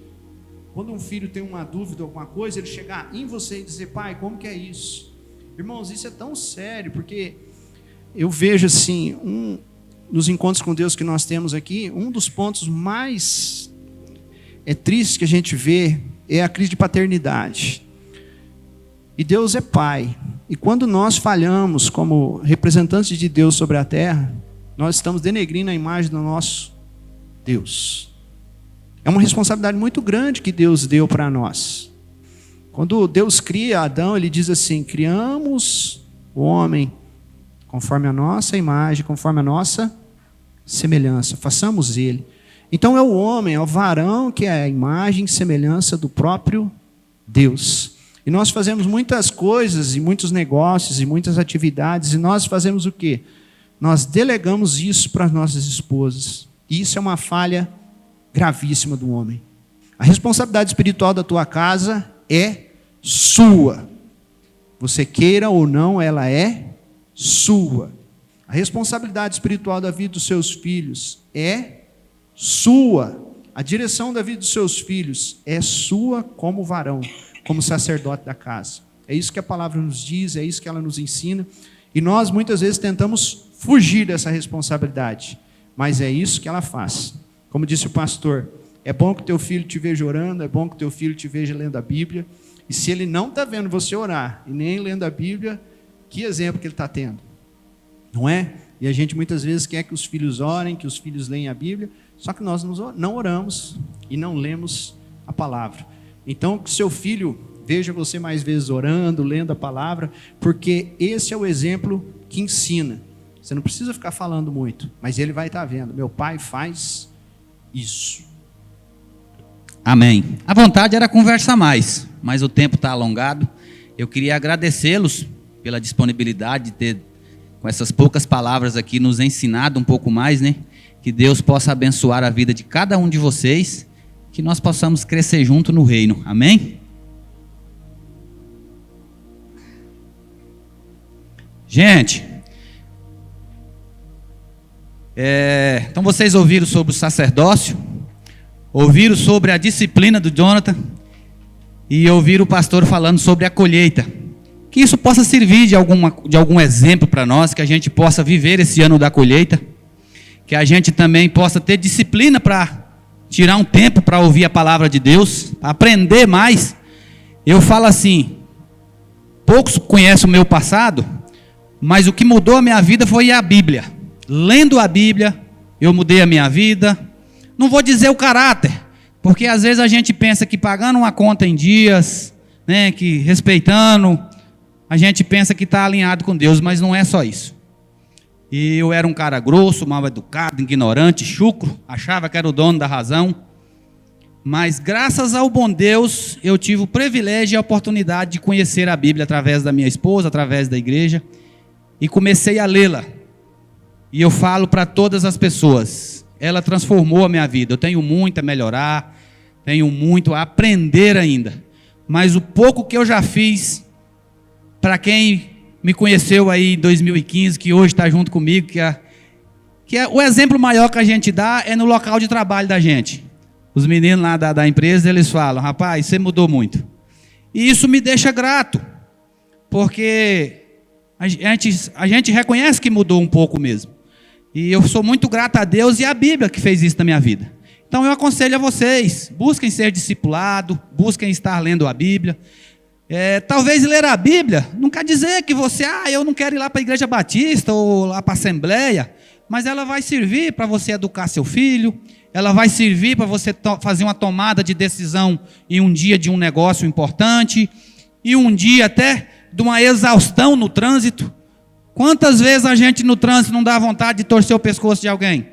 quando um filho tem uma dúvida ou alguma coisa, ele chegar em você e dizer, pai, como que é isso? Irmãos, isso é tão sério, porque eu vejo assim, nos encontros com Deus que nós temos aqui, um dos pontos mais tristes que a gente vê é a crise de paternidade. E Deus é pai. E quando nós falhamos como representantes de Deus sobre a terra, nós estamos denegrindo a imagem do nosso Deus. É uma responsabilidade muito grande que Deus deu para nós. Quando Deus cria Adão, ele diz assim, criamos o homem conforme a nossa imagem, conforme a nossa semelhança, façamos ele. Então é o homem, é o varão que é a imagem e semelhança do próprio Deus. E nós fazemos muitas coisas, e muitos negócios, e muitas atividades, e nós fazemos o quê? Nós delegamos isso para as nossas esposas. E isso é uma falha gravíssima do homem. A responsabilidade espiritual da tua casa é sua. Você queira ou não, ela é sua. A responsabilidade espiritual da vida dos seus filhos é sua. A direção da vida dos seus filhos é sua como varão, como sacerdote da casa. É isso que a palavra nos diz, é isso que ela nos ensina. E nós muitas vezes tentamos fugir dessa responsabilidade, mas é isso que ela faz. Como disse o pastor, é bom que teu filho te veja orando, é bom que teu filho te veja lendo a Bíblia. E se ele não está vendo você orar e nem lendo a Bíblia, que exemplo que ele está tendo? Não é? E a gente muitas vezes quer que os filhos orem, que os filhos leem a Bíblia, só que nós não oramos e não lemos a palavra. Então, que seu filho veja você mais vezes orando, lendo a palavra, porque esse é o exemplo que ensina. Você não precisa ficar falando muito, mas ele vai estar vendo. Meu pai faz isso. Amém. A vontade era conversar mais, mas o tempo está alongado. Eu queria agradecê-los pela disponibilidade de ter, com essas poucas palavras aqui, nos ensinado um pouco mais, né? Que Deus possa abençoar a vida de cada um de vocês, que nós possamos crescer junto no reino. Amém? Gente, então vocês ouviram sobre o sacerdócio, ouviram sobre a disciplina do Jonathan e ouviram o pastor falando sobre a colheita. Que isso possa servir de algum exemplo para nós, que a gente possa viver esse ano da colheita, que a gente também possa ter disciplina para tirar um tempo para ouvir a palavra de Deus, para aprender mais. Eu falo assim, poucos conhecem o meu passado, mas o que mudou a minha vida foi a Bíblia. Lendo a Bíblia, eu mudei a minha vida. Não vou dizer o caráter, porque às vezes a gente pensa que pagando uma conta em dias, né, que respeitando, a gente pensa que está alinhado com Deus, mas não é só isso. E eu era um cara grosso, mal educado, ignorante, chucro, achava que era o dono da razão. Mas graças ao bom Deus, eu tive o privilégio e a oportunidade de conhecer a Bíblia através da minha esposa, através da igreja, e comecei a lê-la. E eu falo para todas as pessoas, ela transformou a minha vida. Eu tenho muito a melhorar, tenho muito a aprender ainda. Mas o pouco que eu já fiz, para quem me conheceu aí em 2015, que hoje está junto comigo, que é o exemplo maior que a gente dá é no local de trabalho da gente. Os meninos lá da empresa, eles falam, rapaz, você mudou muito. E isso me deixa grato, porque a gente reconhece que mudou um pouco mesmo. E eu sou muito grato a Deus e a Bíblia que fez isso na minha vida. Então eu aconselho a vocês, busquem ser discipulado, busquem estar lendo a Bíblia. Talvez ler a Bíblia não quer dizer que você, eu não quero ir lá para a igreja batista ou lá para a assembleia, mas ela vai servir para você educar seu filho, ela vai servir para você fazer uma tomada de decisão em um dia de um negócio importante, e um dia até de uma exaustão no trânsito. Quantas vezes a gente no trânsito não dá vontade de torcer o pescoço de alguém?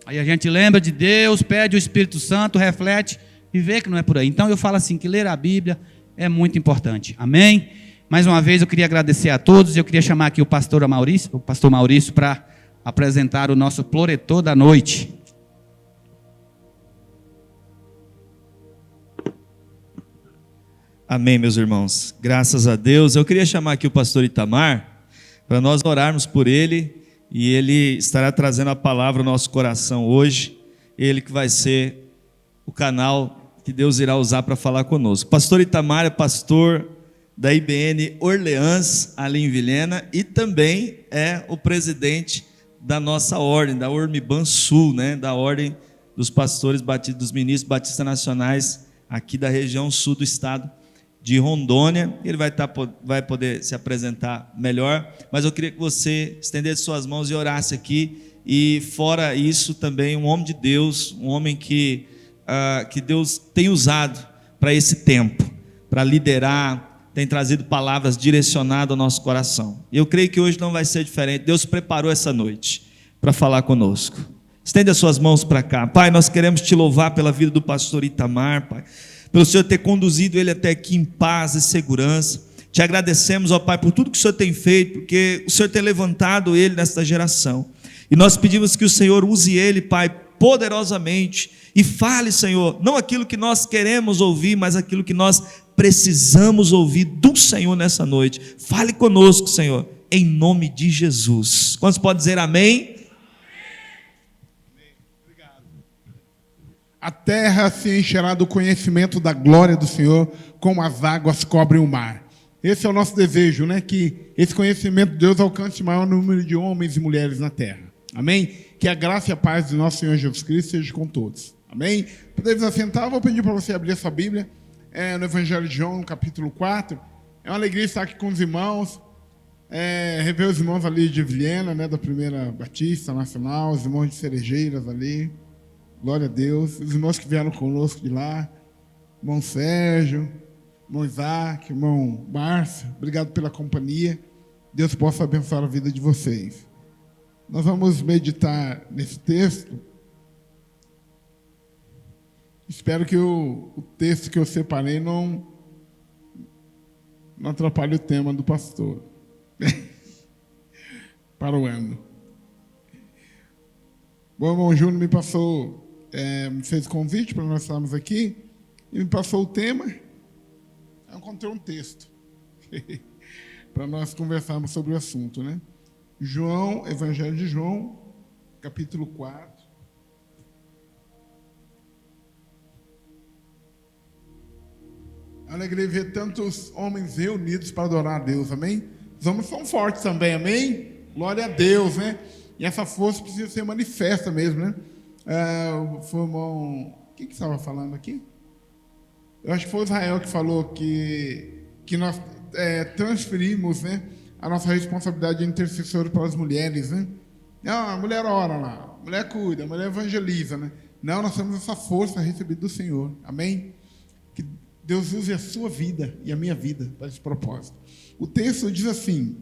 Aí a gente lembra de Deus, pede o Espírito Santo, reflete e vê que não é por aí. Então eu falo assim, que ler a Bíblia é muito importante. Amém? Mais uma vez eu queria agradecer a todos. Eu queria chamar aqui o pastor Maurício para apresentar o nosso ploretor da noite. Amém, meus irmãos. Graças a Deus. Eu queria chamar aqui o pastor Itamar para nós orarmos por ele, e ele estará trazendo a palavra ao nosso coração hoje. Ele que vai ser o canal que Deus irá usar para falar conosco. Pastor Itamar é pastor da IBN Orleans, ali em Vilhena, e também é o presidente da nossa ordem, da Ormiban Sul, da Ordem dos Pastores Batistas, dos Ministros Batistas Nacionais, aqui da região sul do estado de Rondônia. Ele vai poder se apresentar melhor, mas eu queria que você estendesse suas mãos e orasse aqui. E fora isso também um homem de Deus, um homem que Deus tem usado para esse tempo, para liderar, tem trazido palavras direcionadas ao nosso coração. E eu creio que hoje não vai ser diferente. Deus preparou essa noite para falar conosco. Estende as suas mãos para cá. Pai, nós queremos te louvar pela vida do pastor Itamar, Pai, pelo Senhor ter conduzido ele até aqui em paz e segurança. Te agradecemos, ó Pai, por tudo que o Senhor tem feito, porque o Senhor tem levantado ele nesta geração. E nós pedimos que o Senhor use ele, Pai, poderosamente, e fale, Senhor, não aquilo que nós queremos ouvir, mas aquilo que nós precisamos ouvir do Senhor nessa noite. Fale conosco, Senhor, em nome de Jesus. Quantos podem dizer amém? A terra se encherá do conhecimento da glória do Senhor, como as águas cobrem o mar. Esse é o nosso desejo, que esse conhecimento de Deus alcance o maior número de homens e mulheres na terra. Amém? Que a graça e a paz do nosso Senhor Jesus Cristo seja com todos. Amém? Podemos assentar, eu vou pedir para você abrir a sua Bíblia, no Evangelho de João, no capítulo 4. É uma alegria estar aqui com os irmãos, rever os irmãos ali de Vilhena, da Primeira Batista Nacional, os irmãos de Cerejeiras ali. Glória a Deus. Os irmãos que vieram conosco de lá, irmão Sérgio, irmão Isaac, irmão Márcio, obrigado pela companhia. Deus possa abençoar a vida de vocês. Nós vamos meditar nesse texto. Espero que o texto que eu separei não atrapalhe o tema do pastor para o ano. Bom, o irmão Júnior me fez convite para nós estarmos aqui e me passou o tema. Eu encontrei um texto para nós conversarmos sobre o assunto, João, Evangelho de João, capítulo 4. É uma alegria ver tantos homens reunidos para adorar a Deus, amém? Os homens são fortes também, amém? Glória a Deus, E essa força precisa ser manifesta mesmo, Foi o irmão... Quem que estava falando aqui? Eu acho que foi o Israel que falou que nós transferimos, a nossa responsabilidade de intercessor para as mulheres, Não, a mulher ora lá, a mulher cuida, a mulher evangeliza, Não, nós temos essa força recebida do Senhor, amém? Que Deus use a sua vida e a minha vida para esse propósito. O texto diz assim: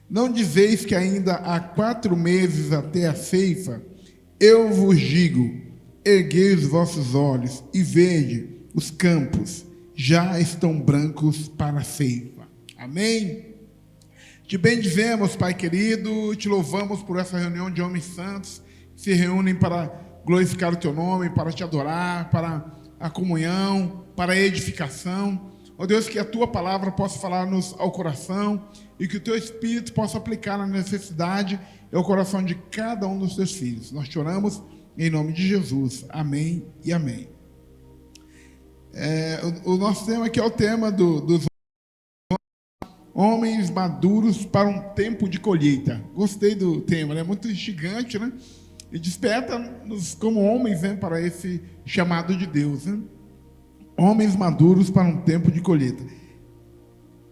não dizeis que ainda há 4 meses até a ceifa? Eu vos digo, erguei os vossos olhos e vede, os campos já estão brancos para a ceifa. Amém? Te bendizemos, Pai querido, te louvamos por essa reunião de homens santos que se reúnem para glorificar o teu nome, para te adorar, para a comunhão, para a edificação. Ó Deus, que a tua palavra possa falar-nos ao coração e que o teu Espírito possa aplicar na necessidade e ao coração de cada um dos teus filhos. Nós te oramos em nome de Jesus. Amém e amém. O nosso tema aqui é o tema dos homens maduros para um tempo de colheita. Gostei do tema, é muito instigante, né? E desperta-nos como homens, né, para esse chamado de Deus, né? Homens maduros para um tempo de colheita.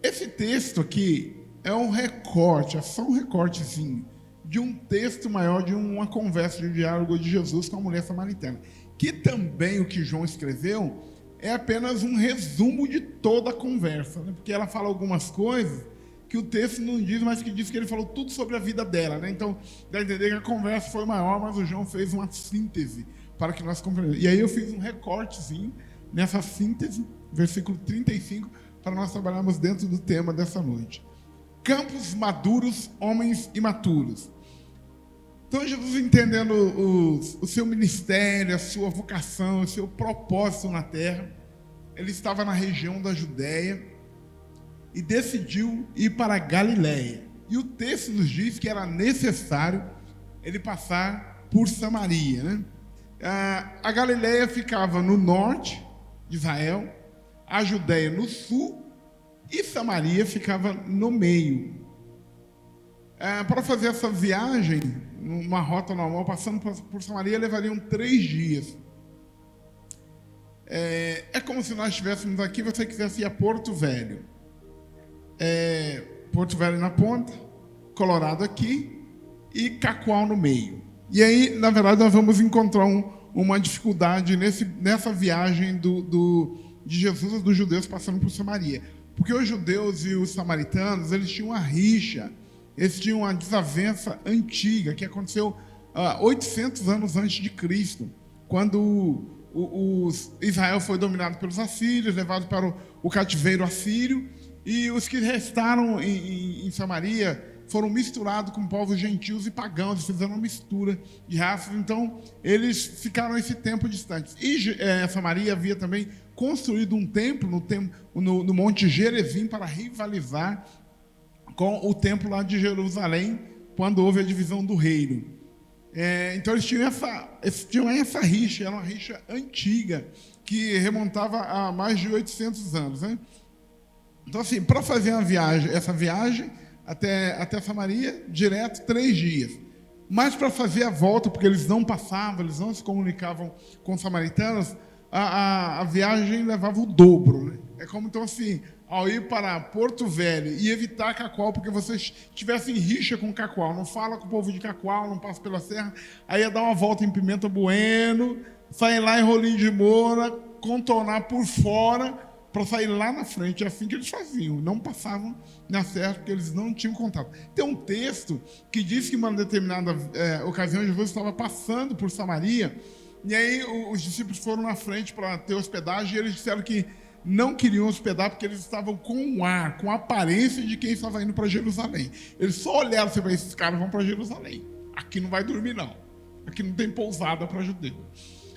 Esse texto aqui é um recorte, é só um recortezinho de um texto maior, de uma conversa, de um diálogo de Jesus com a mulher samaritana. Que também o que João escreveu é apenas um resumo de toda a conversa, né? Porque ela fala algumas coisas que o texto não diz, mas que diz que ele falou tudo sobre a vida dela, né? Então, dá a entender que a conversa foi maior, mas o João fez uma síntese para que nós compreendamos. E aí eu fiz um recortezinho nessa síntese, versículo 35, para nós trabalharmos dentro do tema dessa noite. Campos maduros, homens imaturos. Então, Jesus, entendendo o seu ministério, a sua vocação, o seu propósito na terra, ele estava na região da Judéia e decidiu ir para a Galiléia. E o texto nos diz que era necessário ele passar por Samaria, né? A Galiléia ficava no norte de Israel, a Judéia no sul e Samaria ficava no meio. Para fazer essa viagem, numa rota normal, passando por Samaria, levariam 3 dias. É como se nós estivéssemos aqui, você quisesse ir a Porto Velho. Porto Velho na ponta, Colorado aqui e Cacoal no meio. E aí, na verdade, nós vamos encontrar uma dificuldade nessa viagem de Jesus, dos judeus passando por Samaria. Porque os judeus e os samaritanos, eles tinham uma rixa, eles tinham uma desavença antiga, que aconteceu 800 anos antes de Cristo, quando Israel foi dominado pelos assírios, levado para o cativeiro assírio, e os que restaram em Samaria foram misturados com povos gentios e pagãos, fizeram uma mistura de raças, então eles ficaram esse tempo distantes. E Samaria havia também construído um templo no Monte Gerizim para rivalizar com o templo lá de Jerusalém, quando houve a divisão do reino. Então eles tinham essa rixa, era uma rixa antiga, que remontava a mais de 800 anos, né? Então, assim, para fazer essa viagem até Samaria, direto 3 dias. Mas para fazer a volta, porque eles não passavam, eles não se comunicavam com os samaritanos, a viagem levava o dobro, né? É como, então, assim, ao ir para Porto Velho e evitar Cacoal, porque vocês tivessem rixa com Cacoal, não fala com o povo de Cacoal, não passa pela serra, aí ia dar uma volta em Pimenta Bueno, sair lá em Rolim de Moura, contornar por fora, para sair lá na frente. É assim que eles faziam, não passavam na serra, porque eles não tinham contato. Tem um texto que diz que em uma determinada ocasião Jesus estava passando por Samaria, e aí os discípulos foram na frente para ter hospedagem, e eles disseram que não queriam hospedar porque eles estavam com com a aparência de quem estava indo para Jerusalém. Eles só olharam assim, esses caras vão para Jerusalém, aqui não vai dormir não, aqui não tem pousada para judeu.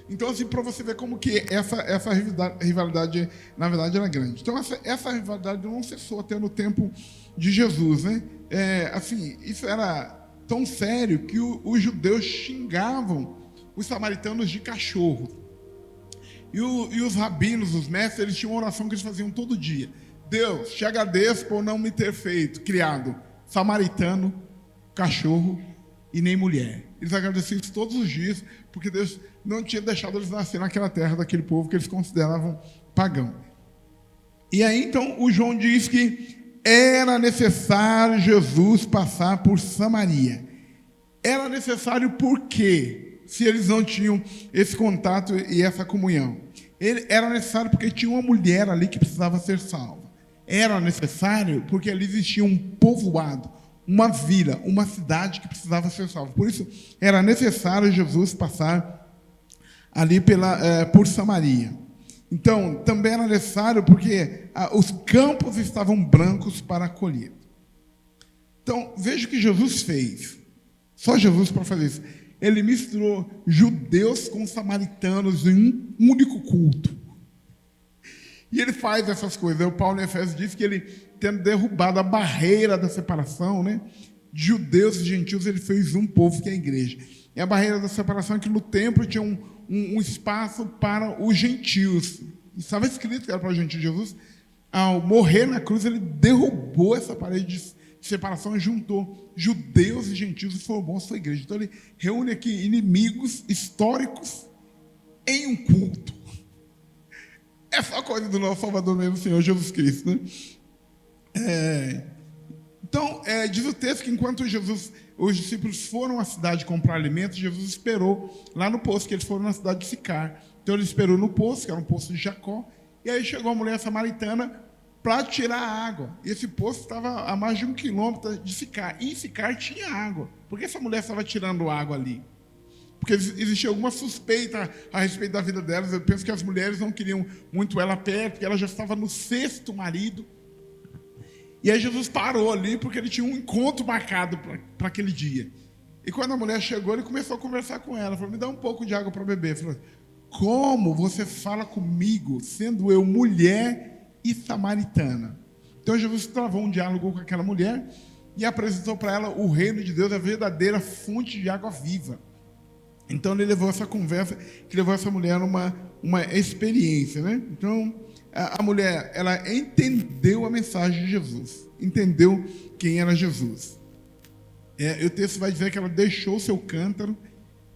Então, assim, para você ver como que essa rivalidade, na verdade, era grande. Então, essa rivalidade não cessou até no tempo de Jesus, né? Assim, isso era tão sério que os judeus xingavam os samaritanos de cachorro. E os rabinos, os mestres, eles tinham uma oração que eles faziam todo dia. Deus, te agradeço por não me ter criado samaritano, cachorro e nem mulher. Eles agradeciam isso todos os dias, porque Deus não tinha deixado eles nascer naquela terra daquele povo que eles consideravam pagão. E aí, então, o João diz que era necessário Jesus passar por Samaria. Era necessário por quê? Se eles não tinham esse contato e essa comunhão. Era necessário porque tinha uma mulher ali que precisava ser salva. Era necessário porque ali existia um povoado, uma vila, uma cidade que precisava ser salva. Por isso, era necessário Jesus passar ali por Samaria. Então, também era necessário porque os campos estavam brancos para a colheita. Então, veja o que Jesus fez. Só Jesus para fazer isso. Ele misturou judeus com samaritanos em um único culto. E ele faz essas coisas. O Paulo em Efésios diz que ele, tendo derrubado a barreira da separação, né, de judeus e gentios, ele fez um povo, que é a igreja. E a barreira da separação é que no templo tinha um espaço para os gentios. Estava escrito que era para os gentios. Jesus, ao morrer na cruz, ele derrubou essa parede de separação e juntou judeus e gentios e formou a sua igreja. Então ele reúne aqui inimigos históricos em um culto. Essa é a coisa do nosso Salvador mesmo, Senhor Jesus Cristo, né? Então, diz o texto que enquanto os discípulos foram à cidade comprar alimentos, Jesus esperou lá no poço, que eles foram na cidade de Sicar. Então ele esperou no poço, que era um poço de Jacó, e aí chegou a mulher samaritana para tirar a água. E esse poço estava a mais de 1 quilômetro de Sicar. E em Sicar tinha água. Por que essa mulher estava tirando água ali? Porque existia alguma suspeita a respeito da vida delas. Eu penso que as mulheres não queriam muito ela perto, porque ela já estava no 6º marido. E aí Jesus parou ali, porque ele tinha um encontro marcado para aquele dia. E quando a mulher chegou, ele começou a conversar com ela. Falou, me dá um pouco de água para beber. Falou, como você fala comigo, sendo eu mulher e samaritana? Então Jesus travou um diálogo com aquela mulher e apresentou para ela o reino de Deus, a verdadeira fonte de água viva. Então ele levou essa conversa, que levou essa mulher numa experiência, né? Então a mulher, ela entendeu a mensagem de Jesus, entendeu quem era Jesus. O texto vai dizer que ela deixou o seu cântaro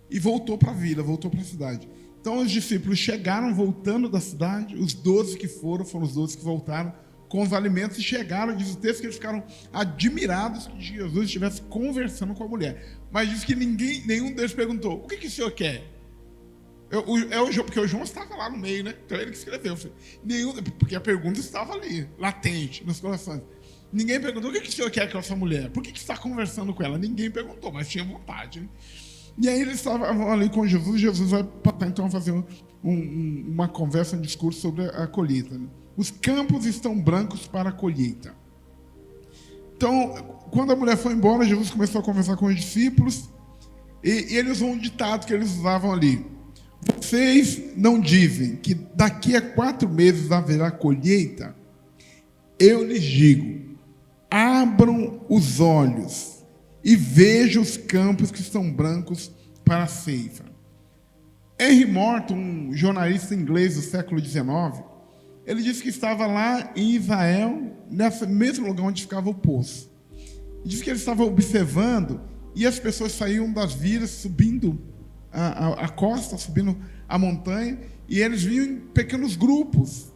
e voltou para a vila, voltou para a cidade. Então os discípulos chegaram voltando da cidade, os 12 que foram os 12 que voltaram com os alimentos e chegaram, diz o texto que eles ficaram admirados que Jesus estivesse conversando com a mulher. Mas diz que nenhum deles perguntou, o que o senhor quer? Porque o João estava lá no meio, né? Então ele que escreveu. Porque a pergunta estava ali, latente, nos corações. Ninguém perguntou, o que o senhor quer com essa mulher? Por que está conversando com ela? Ninguém perguntou, mas tinha vontade, né? E aí eles estavam ali com Jesus. Jesus vai passar então a fazer uma conversa, um discurso sobre a colheita, né? Os campos estão brancos para a colheita. Então, quando a mulher foi embora, Jesus começou a conversar com os discípulos e ele usou um ditado que eles usavam ali. Vocês não dizem que daqui a 4 meses haverá colheita? Eu lhes digo, abram os olhos e vejam os campos que estão brancos para a ceifa. Henry Morton, um jornalista inglês do século XIX, ele disse que estava lá em Israel, nesse mesmo lugar onde ficava o poço. Ele disse que ele estava observando e as pessoas saíam das vilas subindo a costa, subindo a montanha, e eles vinham em pequenos grupos.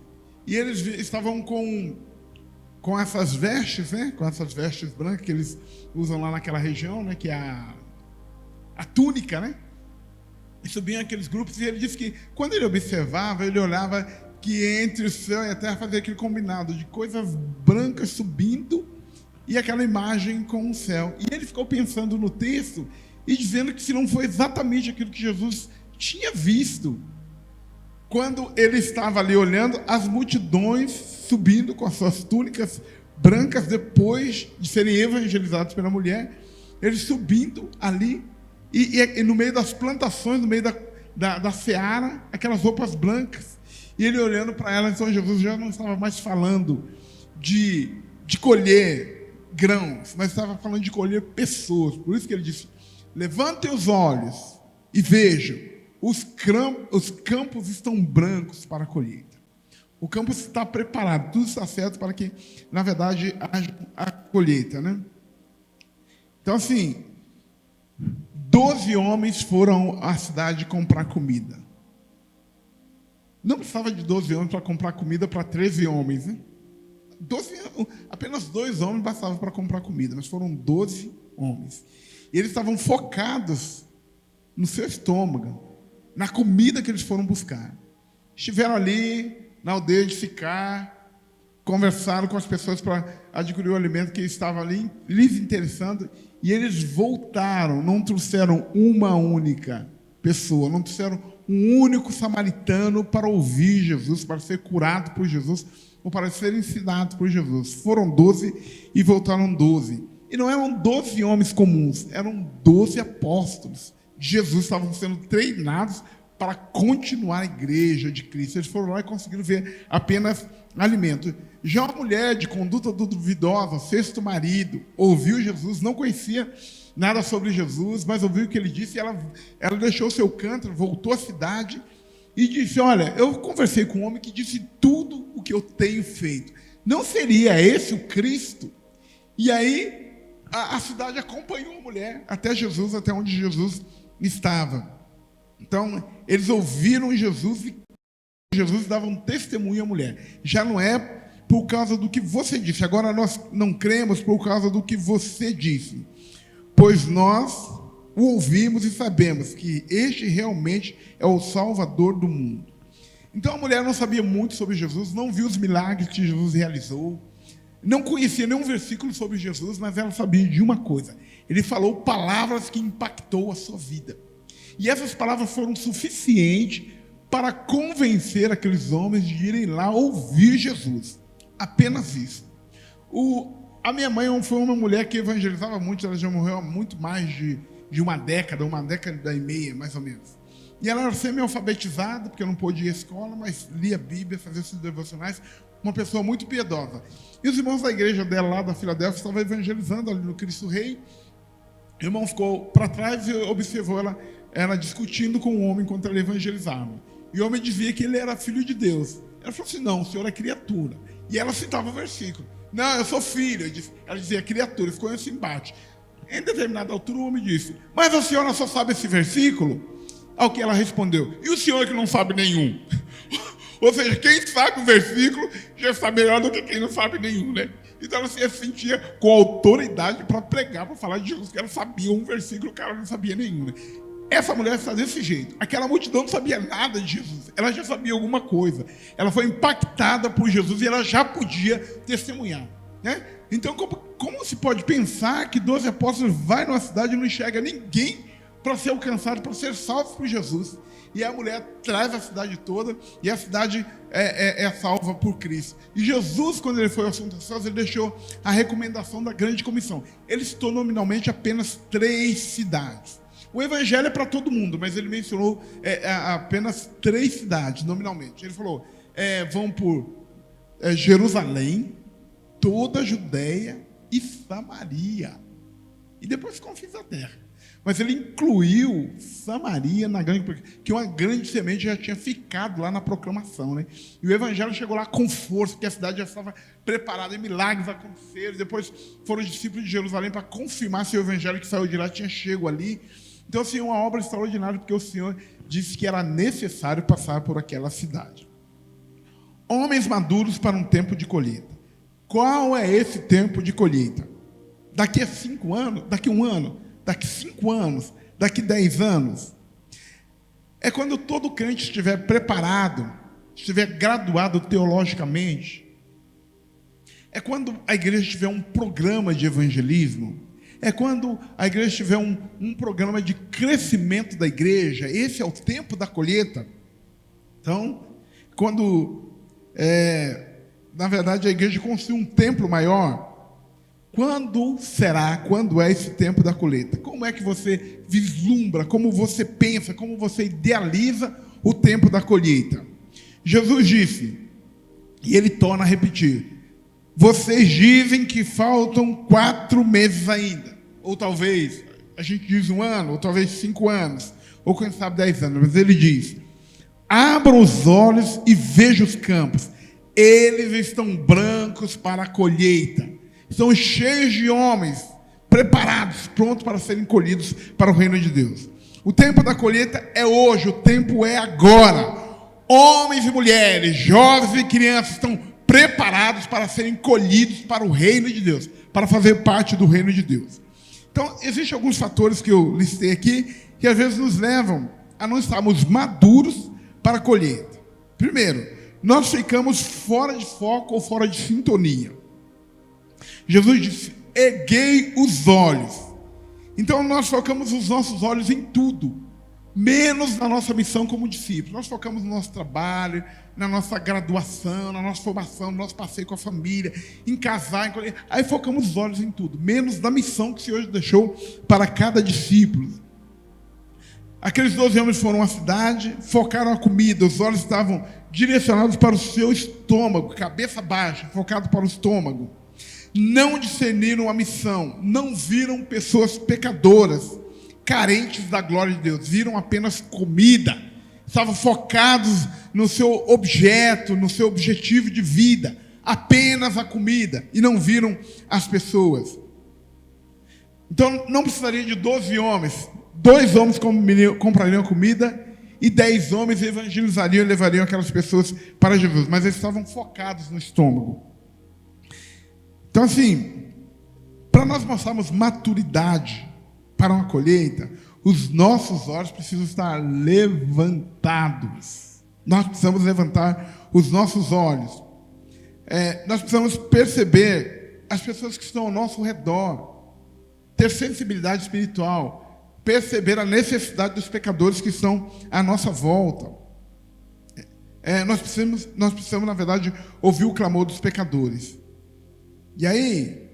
E eles estavam com essas vestes, né? Com essas vestes brancas que eles usam lá naquela região, né? Que é a túnica, né? E subiam aqueles grupos, e ele disse que quando ele observava, ele olhava que entre o céu e a terra fazia aquele combinado de coisas brancas subindo e aquela imagem com o céu. E ele ficou pensando no texto e dizendo que se não foi exatamente aquilo que Jesus tinha visto quando ele estava ali olhando as multidões subindo com as suas túnicas brancas depois de serem evangelizados pela mulher, eles subindo ali e no meio das plantações, no meio da seara, aquelas roupas brancas. E ele olhando para ela, então Jesus já não estava mais falando de colher grãos, mas estava falando de colher pessoas. Por isso que ele disse, levantem os olhos e vejam, os campos estão brancos para a colheita. O campo está preparado, tudo está certo para que, na verdade, haja a colheita, né? Então, assim, 12 homens foram à cidade comprar comida. Não precisava de 12 homens para comprar comida para 13 homens, né? Apenas 2 homens bastavam para comprar comida, mas foram 12 homens. E eles estavam focados no seu estômago, na comida que eles foram buscar. Estiveram ali na aldeia de Sicar, conversaram com as pessoas para adquirir o alimento que estava ali, lhes interessando, e eles voltaram, não trouxeram uma única pessoa, não trouxeram um único samaritano para ouvir Jesus, para ser curado por Jesus, ou para ser ensinado por Jesus. Foram 12 e voltaram 12. E não eram 12 homens comuns, eram 12 apóstolos de Jesus, estavam sendo treinados para continuar a igreja de Cristo. Eles foram lá e conseguiram ver apenas alimento. Já uma mulher de conduta duvidosa, sexto marido, ouviu Jesus, não conhecia nada sobre Jesus, mas ouviu o que ele disse, e ela deixou seu cântaro, voltou à cidade e disse: olha, eu conversei com um homem que disse tudo o que eu tenho feito. Não seria esse o Cristo? E aí a cidade acompanhou a mulher até Jesus, até onde Jesus estava. Então, eles ouviram Jesus e Jesus dava um testemunho à mulher. Já não é por causa do que você disse. Agora nós não cremos por causa do que você disse. Pois nós o ouvimos e sabemos que este realmente é o Salvador do mundo. Então a mulher não sabia muito sobre Jesus, não viu os milagres que Jesus realizou, não conhecia nenhum versículo sobre Jesus, mas ela sabia de uma coisa: ele falou palavras que impactou a sua vida. E essas palavras foram suficientes para convencer aqueles homens de irem lá ouvir Jesus. Apenas isso. A minha mãe foi uma mulher que evangelizava muito, ela já morreu há muito mais de uma década e meia, mais ou menos. E ela era semi-alfabetizada, porque não pôde ir à escola, mas lia a Bíblia, fazia seus devocionais, uma pessoa muito piedosa. E os irmãos da igreja dela, lá da Filadélfia, estavam evangelizando ali no Cristo Rei. O irmão ficou para trás e observou ela discutindo com o homem enquanto ela evangelizava. E o homem dizia que ele era filho de Deus. Ela falou assim: não, o senhor é criatura. E ela citava o versículo. Não, eu sou filho. Ela dizia criatura, ficou nesse embate. Em determinada altura o homem disse: mas a senhora só sabe esse versículo? Ao que ela respondeu: e o senhor que não sabe nenhum? Ou seja, quem sabe o versículo já sabe melhor do que quem não sabe nenhum, né? Então ela se sentia com autoridade para pregar, para falar de Jesus, que ela sabia um versículo, o cara não sabia nenhum, né? Essa mulher está desse jeito. Aquela multidão não sabia nada de Jesus. Ela já sabia alguma coisa. Ela foi impactada por Jesus e ela já podia testemunhar, né? Então, como se pode pensar que 12 apóstolos vai numa cidade e não enxerga ninguém para ser alcançado, para ser salvo por Jesus? E a mulher traz a cidade toda e a cidade é salva por Cristo. E Jesus, quando ele foi ao Santo Céus, ele deixou a recomendação da grande comissão. Ele citou nominalmente apenas 3 cidades. O evangelho é para todo mundo, mas ele mencionou apenas 3 cidades, nominalmente. Ele falou: vão por Jerusalém, toda a Judéia e Samaria. E depois confins a terra. Mas ele incluiu Samaria na grande, que uma grande semente já tinha ficado lá na proclamação, né? E o evangelho chegou lá com força, porque a cidade já estava preparada, e milagres aconteceram. E depois foram os discípulos de Jerusalém para confirmar se o evangelho que saiu de lá tinha chego ali. Então, assim, uma obra extraordinária, porque o Senhor disse que era necessário passar por aquela cidade. Homens maduros para um tempo de colheita. Qual é esse tempo de colheita? Daqui a 5 anos? Daqui a 1 ano? Daqui a 5 anos? Daqui a 10 anos? É quando todo crente estiver preparado, estiver graduado teologicamente. É quando a igreja tiver um programa de evangelismo. É quando a igreja tiver um programa de crescimento da igreja. Esse é o tempo da colheita. Então, quando, na verdade, a igreja construir um templo maior, quando é esse tempo da colheita? Como é que você vislumbra, como você pensa, como você idealiza o tempo da colheita? Jesus disse, e ele torna a repetir: vocês dizem que faltam 4 meses ainda. Ou talvez, a gente diz 1 ano, ou talvez 5 anos, ou quem sabe 10 anos. Mas ele diz: abram os olhos e vejam os campos. Eles estão brancos para a colheita. Estão cheios de homens preparados, prontos para serem colhidos para o reino de Deus. O tempo da colheita é hoje, o tempo é agora. Homens e mulheres, jovens e crianças estão preparados para serem colhidos para o reino de Deus, para fazer parte do reino de Deus. Então, existem alguns fatores que eu listei aqui, que às vezes nos levam a não estarmos maduros para a colheita. Primeiro, nós ficamos fora de foco ou fora de sintonia. Jesus disse: erguei os olhos. Então, nós focamos os nossos olhos em tudo, menos na nossa missão como discípulos. Nós focamos no nosso trabalho, na nossa graduação, na nossa formação, no nosso passeio com a família, em casar, aí focamos os olhos em tudo, menos na missão que o Senhor deixou para cada discípulo. Aqueles 12 homens foram à cidade, focaram a comida, os olhos estavam direcionados para o seu estômago, cabeça baixa, focado para o estômago. Não discerniram a missão, não viram pessoas pecadoras, carentes da glória de Deus, viram apenas comida. Estavam focados no seu objeto, no seu objetivo de vida, apenas a comida, e não viram as pessoas. Então não precisaria de 12 homens. 2 homens comprariam comida e 10 homens evangelizariam e levariam aquelas pessoas para Jesus. Mas eles estavam focados no estômago. Então, assim, para nós mostrarmos maturidade para uma colheita, os nossos olhos precisam estar levantados. Nós precisamos levantar os nossos olhos. Nós precisamos perceber as pessoas que estão ao nosso redor, ter sensibilidade espiritual, perceber a necessidade dos pecadores que estão à nossa volta. Nós precisamos, na verdade, ouvir o clamor dos pecadores. E aí,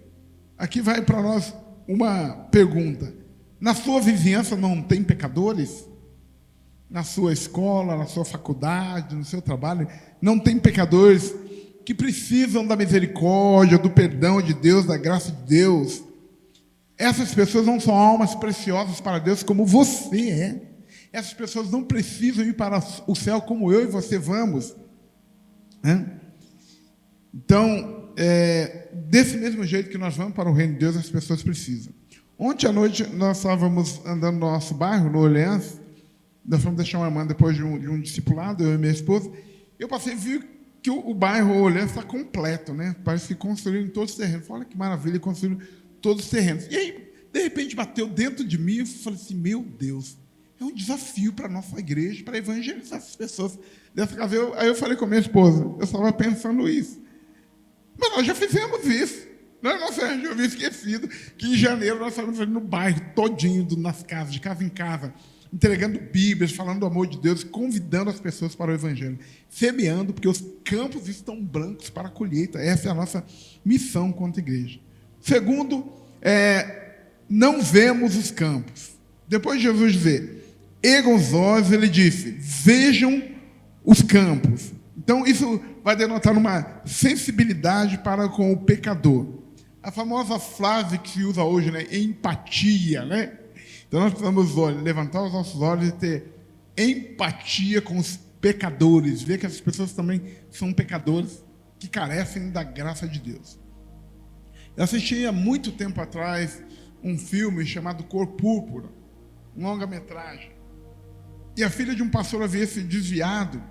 aqui vai para nós uma pergunta. Na sua vizinhança não tem pecadores? Na sua escola, na sua faculdade, no seu trabalho, não tem pecadores que precisam da misericórdia, do perdão de Deus, da graça de Deus? Essas pessoas não são almas preciosas para Deus como você é. Essas pessoas não precisam ir para o céu como eu e você vamos. Então, desse mesmo jeito que nós vamos para o reino de Deus, as pessoas precisam. Ontem à noite, nós estávamos andando no nosso bairro, no Orleans. Nós fomos deixar uma irmã depois de um discipulado, eu e minha esposa. Eu passei e vi que o bairro Orleans está completo, né? Parece que construíram todos os terrenos. Olha que maravilha, construíram todos os terrenos. E aí, de repente, bateu dentro de mim e falei assim, meu Deus, é um desafio para a nossa igreja, para evangelizar essas pessoas. Dessa casa, aí eu falei com a minha esposa, eu estava pensando isso. Mas nós já fizemos isso. Nós já havíamos esquecido que em janeiro nós estávamos no bairro todinho, nas casas, de casa em casa, entregando Bíblias, falando do amor de Deus, convidando as pessoas para o evangelho, semeando, porque os campos estão brancos para a colheita. Essa é a nossa missão quanto igreja. Segundo, não vemos os campos. Depois de Jesus dizer, ergam os olhos, ele disse, vejam os campos. Então, isso vai denotar uma sensibilidade para com o pecador. A famosa frase que se usa hoje, né? Empatia, né? Então, nós precisamos levantar os nossos olhos e ter empatia com os pecadores, ver que essas pessoas também são pecadores que carecem da graça de Deus. Eu assisti há muito tempo atrás um filme chamado Cor Púrpura, um longa-metragem. E a filha de um pastor havia se desviado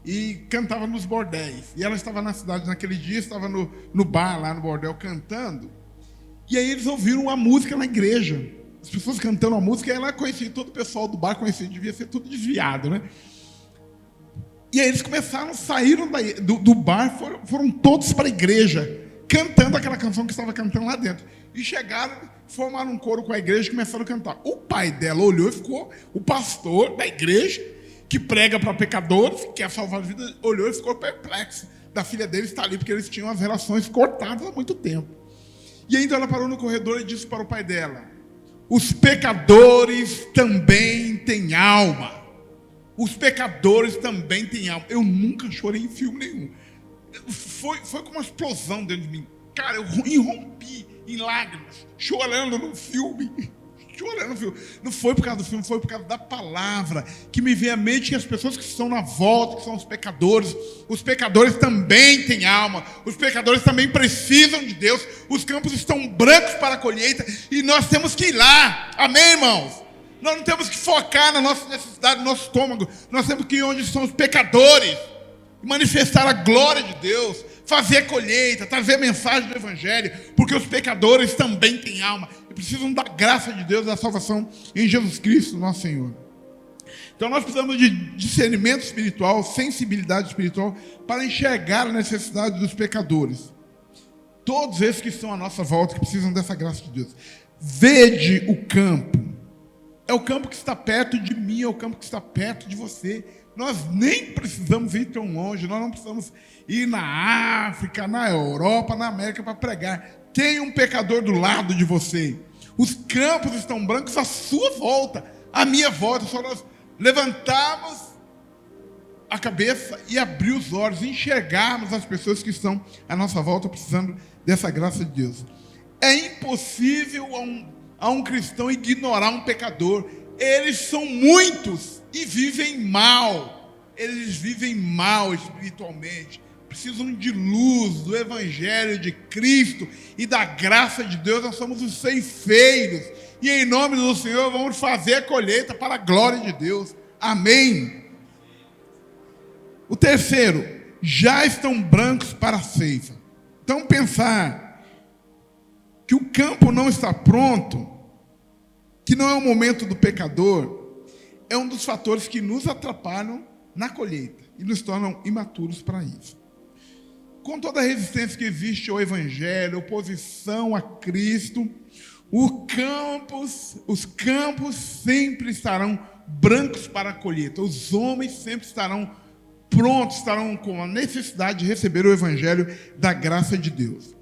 e cantava nos bordéis. E ela estava na cidade naquele dia, estava no bar, lá no bordel, cantando. E aí eles ouviram uma música na igreja. As pessoas cantando a música, e ela conhecia, todo o pessoal do bar conhecia, devia ser tudo desviado, né? E aí eles começaram, saíram do bar, foram todos para a igreja, cantando aquela canção que estava cantando lá dentro. E chegaram, formaram um coro com a igreja e começaram a cantar. O pai dela olhou e ficou, o pastor da igreja, que prega para pecadores, que quer salvar a vida, olhou e ficou perplexo da filha dele estar ali, porque eles tinham as relações cortadas há muito tempo. E ainda ela parou no corredor e disse para o pai dela, os pecadores também têm alma. Os pecadores também têm alma. Eu nunca chorei em filme nenhum. Foi como uma explosão dentro de mim. Cara, eu irrompi em lágrimas, chorando no filme. Não foi por causa do filme, foi por causa da palavra que me veio à mente que as pessoas que estão na volta, que são os pecadores também têm alma, os pecadores também precisam de Deus, os campos estão brancos para a colheita e nós temos que ir lá, amém, irmãos? Nós não temos que focar na nossa necessidade, no nosso estômago, nós temos que ir onde estão os pecadores, manifestar a glória de Deus, fazer a colheita, trazer a mensagem do Evangelho, porque os pecadores também têm alma e precisam da graça de Deus, da salvação em Jesus Cristo, nosso Senhor. Então nós precisamos de discernimento espiritual, sensibilidade espiritual, para enxergar a necessidade dos pecadores. Todos esses que estão à nossa volta, que precisam dessa graça de Deus. Vede o campo. É o campo que está perto de mim, é o campo que está perto de você. Nós nem precisamos ir tão longe, nós não precisamos ir na África, na Europa, na América para pregar. Tem um pecador do lado de você. Os campos estão brancos à sua volta. à minha volta, só nós levantarmos a cabeça e abrir os olhos, enxergarmos as pessoas que estão à nossa volta precisando dessa graça de Deus. É impossível a um cristão ignorar um pecador. Eles são muitos e vivem mal. Eles vivem mal espiritualmente. Precisam de luz, do Evangelho de Cristo e da graça de Deus. Nós somos os ceifeiros. E em nome do Senhor vamos fazer a colheita para a glória de Deus. Amém. O terceiro, já estão brancos para a ceifa. Então pensar que o campo não está pronto, que não é o momento do pecador, é um dos fatores que nos atrapalham na colheita e nos tornam imaturos para isso. Com toda a resistência que existe ao Evangelho, oposição a Cristo, os campos sempre estarão brancos para a colheita. Os homens sempre estarão prontos, estarão com a necessidade de receber o Evangelho da graça de Deus.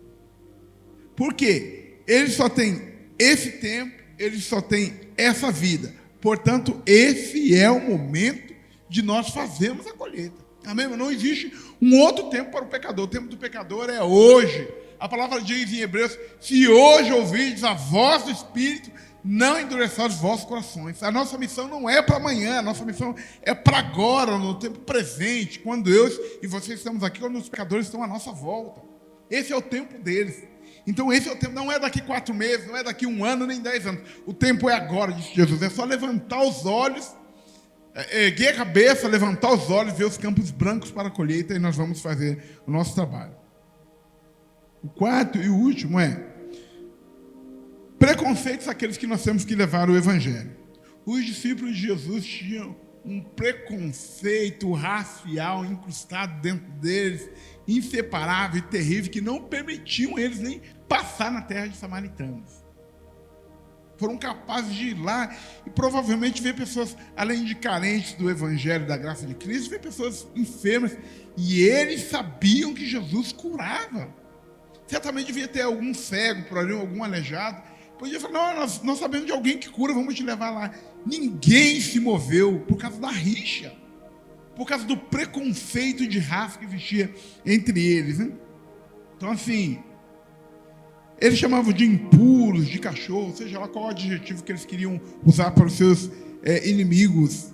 Por quê? Eles só têm esse tempo, eles só têm essa vida. Portanto, esse é o momento de nós fazermos a colheita. Amém? Não existe um outro tempo para o pecador. O tempo do pecador é hoje. A palavra diz em Hebreus: se hoje ouvirdes a voz do Espírito, não endureçais os vossos corações. A nossa missão não é para amanhã, a nossa missão é para agora, no tempo presente, quando eu e vocês estamos aqui, quando os pecadores estão à nossa volta. Esse é o tempo deles. Então esse é o tempo, não é daqui 4 meses, não é daqui 1 ano, nem 10 anos. O tempo é agora, disse Jesus. É só levantar os olhos, erguer a cabeça, levantar os olhos, ver os campos brancos para a colheita, e nós vamos fazer o nosso trabalho. O quarto e o último é preconceitos àqueles que nós temos que levar o Evangelho. Os discípulos de Jesus tinham um preconceito racial incrustado dentro deles, inseparável e terrível, que não permitiam eles nem passar na terra de samaritanos. Foram capazes de ir lá e provavelmente ver pessoas, além de carentes do Evangelho, da graça de Cristo, ver pessoas enfermas, e eles sabiam que Jesus curava. Certamente devia ter algum cego por ali, algum aleijado. Podia falar: não, nós sabemos de alguém que cura, vamos te levar lá. Ninguém se moveu por causa da rixa, por causa do preconceito de raça que existia entre eles, né? Então, assim, eles chamavam de impuros, de cachorro, seja lá qual o adjetivo que eles queriam usar para os seus inimigos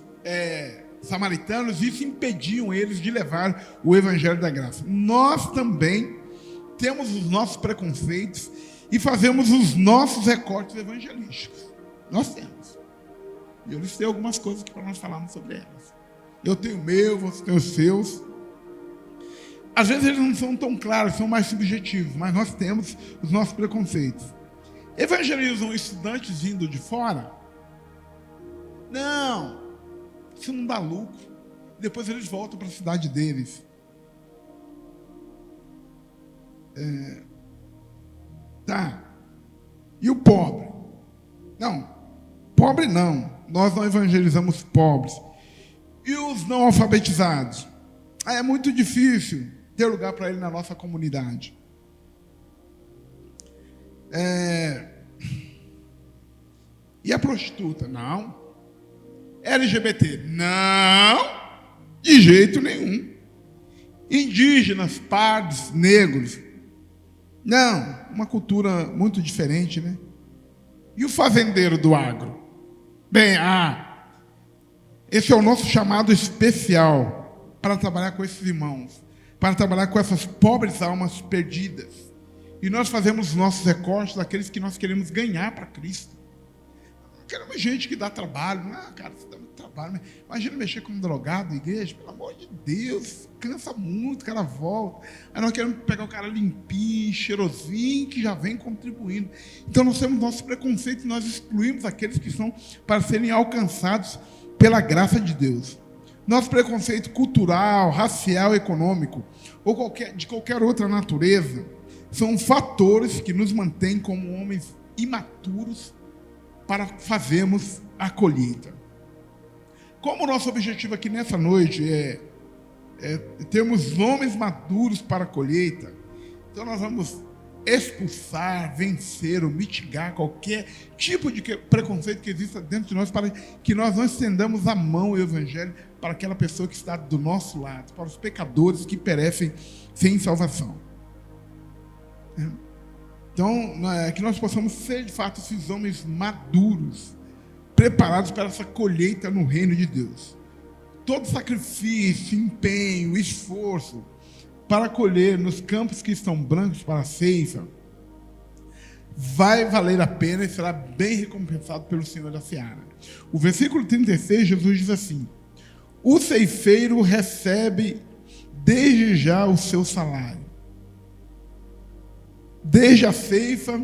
samaritanos. Isso impediam eles de levar o Evangelho da graça. Nós também temos os nossos preconceitos e fazemos os nossos recortes evangelísticos. Nós temos. E eu listei algumas coisas aqui para nós falarmos sobre elas. Eu tenho o meu, você tem os seus. Às vezes eles não são tão claros, são mais subjetivos, mas nós temos os nossos preconceitos. Evangelizam estudantes vindo de fora? Não. Isso não dá lucro. Depois eles voltam para a cidade deles. Tá. E o pobre? Não. Pobre não. Nós não evangelizamos pobres. E os não alfabetizados? É muito difícil ter lugar para ele na nossa comunidade. E a prostituta? Não. LGBT? Não. De jeito nenhum. Indígenas, pardos, negros? Não. Uma cultura muito diferente, né? E o fazendeiro do agro? Bem, esse é o nosso chamado especial para trabalhar com esses irmãos, para trabalhar com essas pobres almas perdidas. E nós fazemos os nossos recortes daqueles que nós queremos ganhar para Cristo. Não queremos gente que dá trabalho. Não, cara, você dá muito trabalho. Imagina mexer com um drogado, igreja, pelo amor de Deus, cansa muito, o cara volta. Aí nós queremos pegar o cara limpinho, cheirosinho, que já vem contribuindo. Então nós temos nossos preconceitos, nós excluímos aqueles que são para serem alcançados pela graça de Deus. Nosso preconceito cultural, racial, econômico, ou de qualquer outra natureza, são fatores que nos mantêm como homens imaturos para fazermos a colheita. Como o nosso objetivo aqui nessa noite é termos homens maduros para a colheita, então nós vamos expulsar, vencer ou mitigar qualquer tipo de preconceito que exista dentro de nós, para que nós não estendamos a mão e o evangelho para aquela pessoa que está do nosso lado, para os pecadores que perecem sem salvação. Então, que nós possamos ser de fato esses homens maduros, preparados para essa colheita no reino de Deus. Todo sacrifício, empenho, esforço para colher nos campos que estão brancos para a ceifa vai valer a pena e será bem recompensado pelo Senhor da Seara. O versículo 36, Jesus diz assim: o ceifeiro recebe desde já o seu salário, desde a ceifa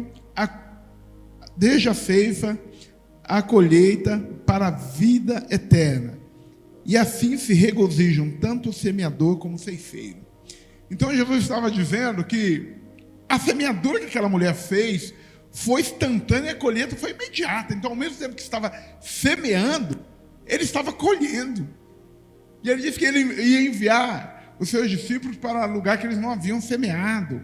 a colheita para a vida eterna, e assim se regozijam tanto o semeador como o ceifeiro. Então Jesus estava dizendo que a semeadura que aquela mulher fez foi instantânea e a colheita foi imediata. Então, ao mesmo tempo que estava semeando, ele estava colhendo. E ele disse que ele ia enviar os seus discípulos para lugar que eles não haviam semeado.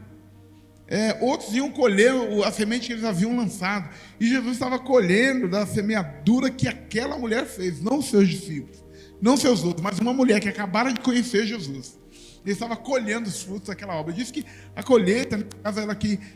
Outros iam colher a semente que eles haviam lançado. E Jesus estava colhendo da semeadura que aquela mulher fez, não os seus discípulos, não seus outros, mas uma mulher que acabara de conhecer Jesus. Ele estava colhendo os frutos daquela obra. Ele disse que a colheita, no caso,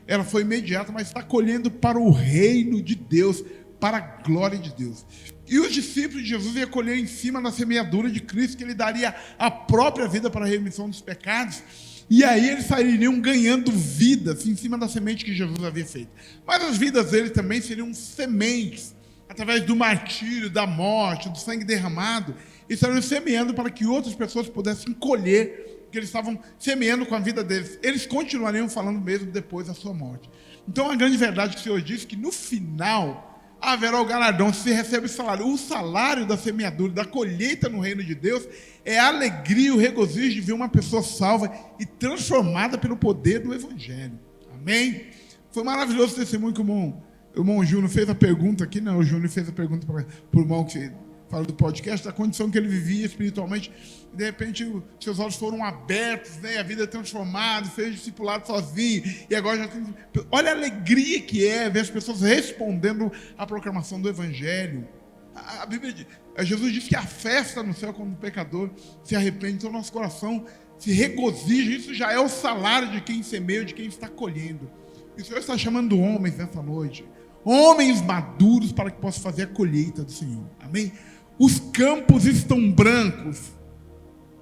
ela foi imediata, mas está colhendo para o reino de Deus, para a glória de Deus. E os discípulos de Jesus iam colher em cima da semeadura de Cristo, que ele daria a própria vida para a remissão dos pecados. E aí eles sairiam ganhando vidas em cima da semente que Jesus havia feito. Mas as vidas deles também seriam sementes, através do martírio, da morte, do sangue derramado. E estariam semeando para que outras pessoas pudessem colher que eles estavam semeando com a vida deles. Eles continuariam falando mesmo depois da sua morte. Então, a grande verdade que o Senhor diz que no final haverá o galardão, se recebe o salário. O salário da semeadura, da colheita no reino de Deus, é a alegria, o regozijo de ver uma pessoa salva e transformada pelo poder do Evangelho. Amém? Foi maravilhoso o testemunho que o irmão Júnior fez a pergunta aqui, né? O Júnior fez a pergunta para o irmão que fala do podcast, da condição que ele vivia espiritualmente. De repente, seus olhos foram abertos, né? A vida é transformada, fez discipulado sozinho, e agora já tem... Olha a alegria que é ver as pessoas respondendo à proclamação do Evangelho. A Bíblia diz, Jesus disse que a festa no céu quando o pecador se arrepende, então nosso coração se regozija. Isso já é o salário de quem semeia, de quem está colhendo. E o Senhor está chamando homens nessa noite, homens maduros, para que possam fazer a colheita do Senhor. Amém? Os campos estão brancos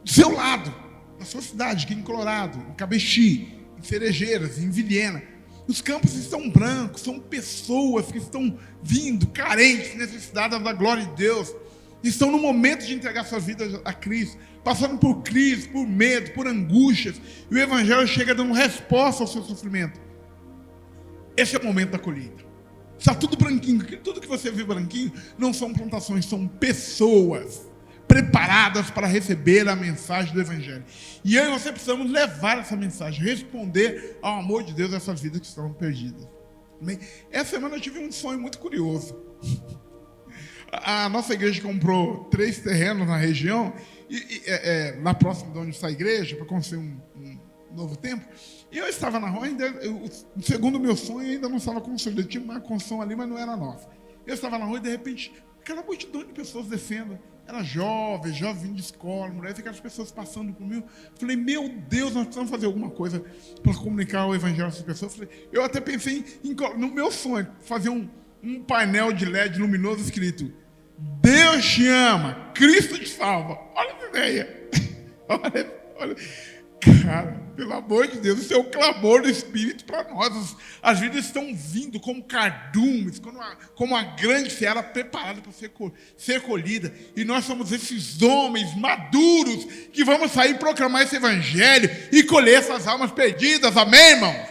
do seu lado, na sua cidade, aqui em Colorado, em Cabexi, em Cerejeiras, em Vilhena. Os campos estão brancos, são pessoas que estão vindo, carentes, necessitadas da glória de Deus, estão no momento de entregar suas vidas a Cristo, passando por crise, por medo, por angústias, e o Evangelho chega dando resposta ao seu sofrimento. Esse é o momento da colheita. Está tudo branquinho, tudo que você vê branquinho não são plantações, são pessoas preparadas para receber a mensagem do Evangelho. E eu e você precisamos levar essa mensagem, responder ao amor de Deus a essas vidas que estão perdidas. Amém? Essa semana eu tive um sonho muito curioso. A nossa igreja comprou 3 terrenos na região, lá próximo de onde está a igreja, para construir um novo templo. E eu estava na rua, segundo o meu sonho, ainda não estava construído. Eu tinha uma construção ali, mas não era nossa. Eu estava na rua e, de repente, aquela multidão de pessoas descendo. Era jovem de escola, mulheres, aquelas pessoas passando por mim. Eu falei, meu Deus, nós precisamos fazer alguma coisa para comunicar o Evangelho a essas pessoas. Eu até pensei, no meu sonho, fazer um painel de LED luminoso escrito: Deus te ama, Cristo te salva. Olha essa ideia. Olha. Cara, pelo amor de Deus, isso é o clamor do Espírito para nós. As vidas estão vindo como cardumes, como uma grande seara preparada para ser colhida. E nós somos esses homens maduros que vamos sair e proclamar esse Evangelho e colher essas almas perdidas. Amém, irmãos?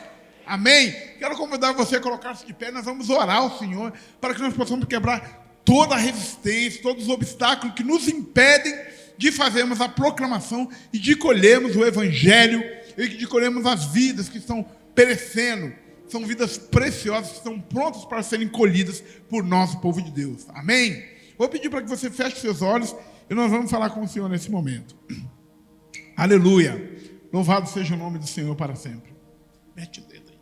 Amém? Quero convidar você a colocar-se de pé. Nós vamos orar ao Senhor para que nós possamos quebrar toda a resistência, todos os obstáculos que nos impedem de fazermos a proclamação e de colhermos o Evangelho e de colhermos as vidas que estão perecendo. São vidas preciosas que estão prontas para serem colhidas por nosso povo de Deus. Amém? Vou pedir para que você feche seus olhos e nós vamos falar com o Senhor nesse momento. Aleluia! Louvado seja o nome do Senhor para sempre. Mete o dedo aí.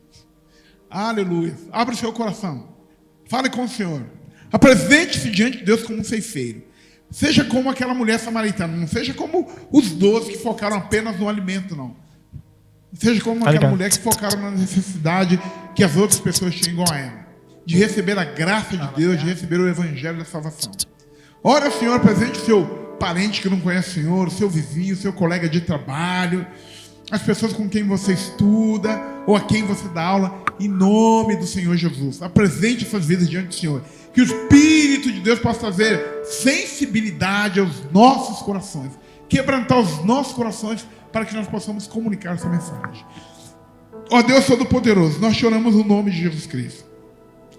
Aleluia. Abra o seu coração. Fale com o Senhor. Apresente-se diante de Deus como um ceifeiro. Seja como aquela mulher samaritana. Não seja como os 12 que focaram apenas no alimento, não. Seja como aquela mulher que focaram na necessidade que as outras pessoas tinham igual a ela. De receber a graça de Deus, de receber o evangelho da salvação. Ora, o Senhor, apresente o seu parente que não conhece o Senhor, o seu vizinho, o seu colega de trabalho, as pessoas com quem você estuda ou a quem você dá aula, em nome do Senhor Jesus. Apresente essas vidas diante do Senhor. Que o Espírito de Deus possa trazer sensibilidade aos nossos corações, quebrantar os nossos corações para que nós possamos comunicar essa mensagem. Ó Deus Todo-Poderoso, nós choramos no nome de Jesus Cristo.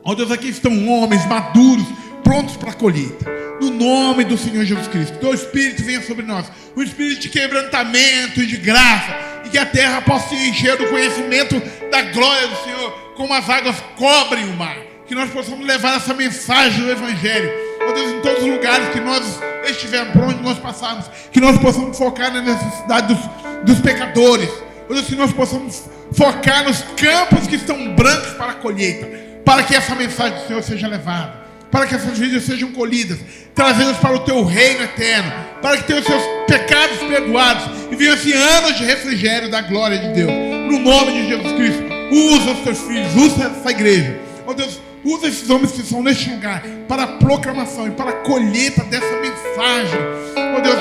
Ó Deus, aqui estão homens maduros, prontos para a colheita. No nome do Senhor Jesus Cristo, que teu Espírito venha sobre nós, um Espírito de quebrantamento e de graça, e que a terra possa se encher do conhecimento da glória do Senhor, como as águas cobrem o mar. Que nós possamos levar essa mensagem do Evangelho, ó Deus, em todos os lugares que nós estivermos, por onde nós passarmos, que nós possamos focar na necessidade dos pecadores, ó Deus, que nós possamos focar nos campos que estão brancos para a colheita, para que essa mensagem do Senhor seja levada, para que essas vidas sejam colhidas, trazidas para o teu reino eterno, para que tenham os seus pecados perdoados e venham assim anos de refrigério da glória de Deus. No nome de Jesus Cristo, usa os teus filhos, usa essa igreja. Ó Deus, usa esses homens que estão neste lugar para a proclamação e para a colheita dessa mensagem. Ó Deus,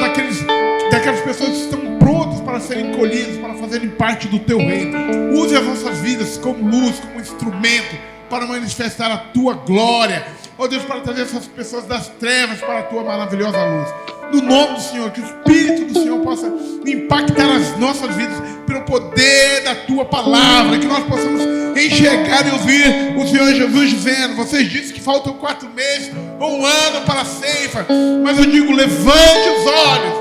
daquelas pessoas que estão prontas para serem colhidas, para fazerem parte do teu reino. Use as nossas vidas como luz, como instrumento para manifestar a tua glória. Ó Deus, para trazer essas pessoas das trevas para a tua maravilhosa luz. No nome do Senhor, que o Espírito do Senhor possa impactar as nossas vidas pelo poder da tua palavra, que nós possamos enxergar e ouvir o Senhor Jesus dizendo: vocês dizem que faltam 4 meses ou 1 ano para a ceifa, mas eu digo, levante os olhos,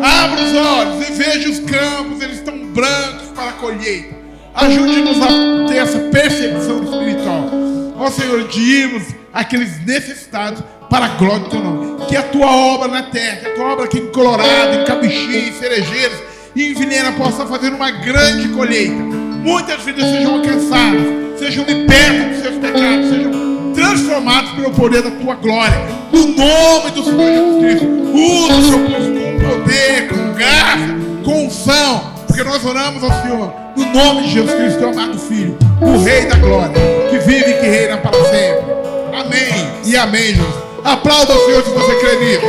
abra os olhos e veja os campos, eles estão brancos para a colheita. Ajude-nos a ter essa percepção espiritual, ó Senhor, de irmos àqueles necessitados para a glória do teu nome. Que a tua obra na terra, que a tua obra aqui em Colorado, em Cabixi, em Cerejeiras e em Vilhena possa fazer uma grande colheita. Muitas vidas sejam alcançadas, sejam libertas dos seus pecados, sejam transformados pelo poder da tua glória. No nome do Senhor Jesus Cristo, usa o seu povo com poder, com graça, com unção, porque nós oramos ao Senhor no nome de Jesus Cristo, teu amado Filho, o Rei da Glória, que vive e que reina para sempre. Amém e amém, Jesus. Aplauda o Senhor se você crê nisso.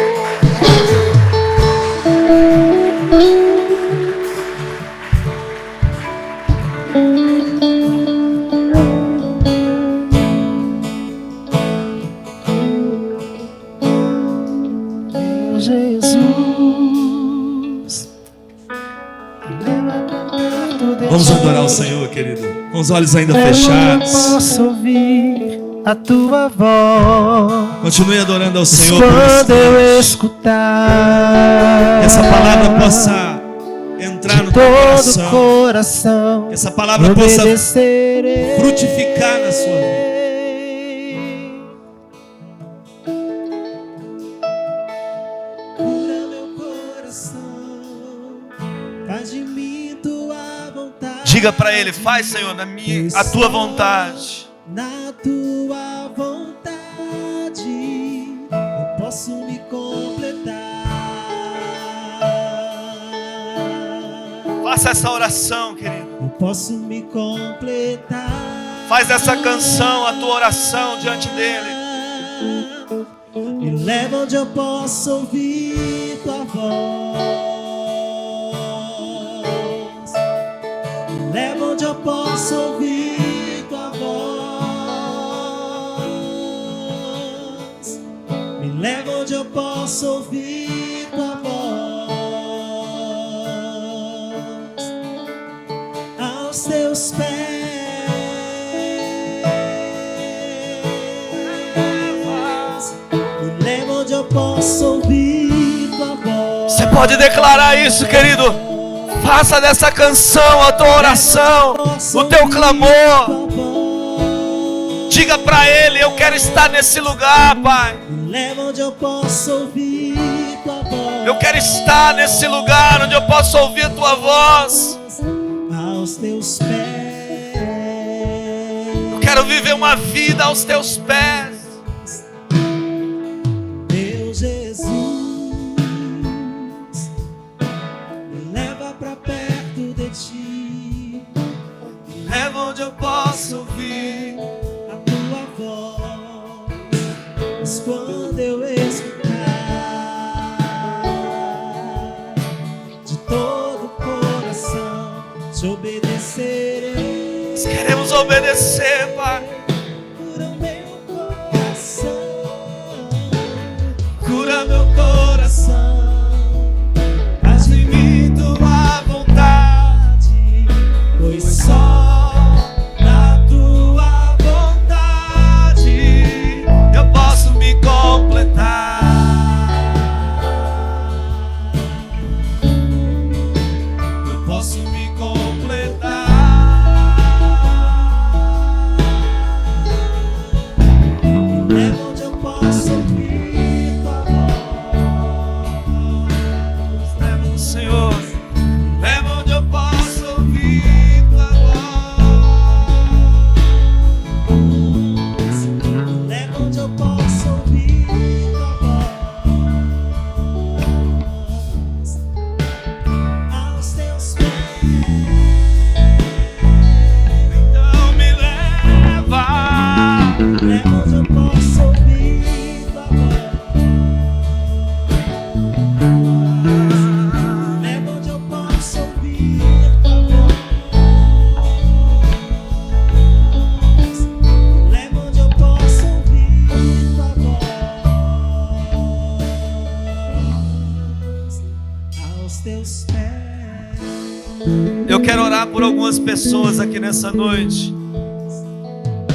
Jesus, Vamos adorar o Senhor, querido, com os olhos ainda fechados. posso ouvir a tua voz. Continue adorando ao Senhor. Quando eu escutar, Que essa palavra possa entrar no teu todo coração. coração, Que essa palavra possa obedecerei. frutificar na sua vida. Cura meu coração, faz de mim tua vontade. Diga para Ele: faz, Senhor, a tua vontade. Na tua vontade eu posso me completar. Faça essa oração, querido. Eu posso me completar. Faz essa canção a tua oração diante dele. Me leva onde eu posso ouvir tua voz. Me leva onde eu posso ouvir tua voz. Me leva onde eu posso ouvir tua voz. Aos teus pés. Me leva onde eu posso ouvir tua voz. Você pode declarar isso, querido. Faça dessa canção a tua oração, o teu clamor. Diga para Ele: eu quero estar nesse lugar, Pai. Me leva onde eu posso ouvir tua voz. Eu quero estar nesse lugar onde eu posso ouvir a tua voz. Aos teus pés. quero viver uma vida aos teus pés. Meu Jesus, me leva pra perto de ti, me leva onde eu posso ouvir a tua voz. Mas quando eu escutar, de todo o coração te obedecerei. Nós queremos obedecer, Pai. Cura meu coração, cura meu coração, faz de mim tua vontade, pois só na tua vontade Eu posso me completar. eu posso me completar. Me leva onde eu posso ouvir tua voz. Leva, Senhor. Leva onde eu posso ouvir tua voz. Leva onde eu posso ouvir tua voz. Aos teus pés. Então me leva. Leva onde eu posso ouvir tua voz. Leva onde eu posso ouvir tua voz. Leva onde eu posso ouvir tua voz. Aos teus pés. Eu quero orar por algumas pessoas aqui nessa noite.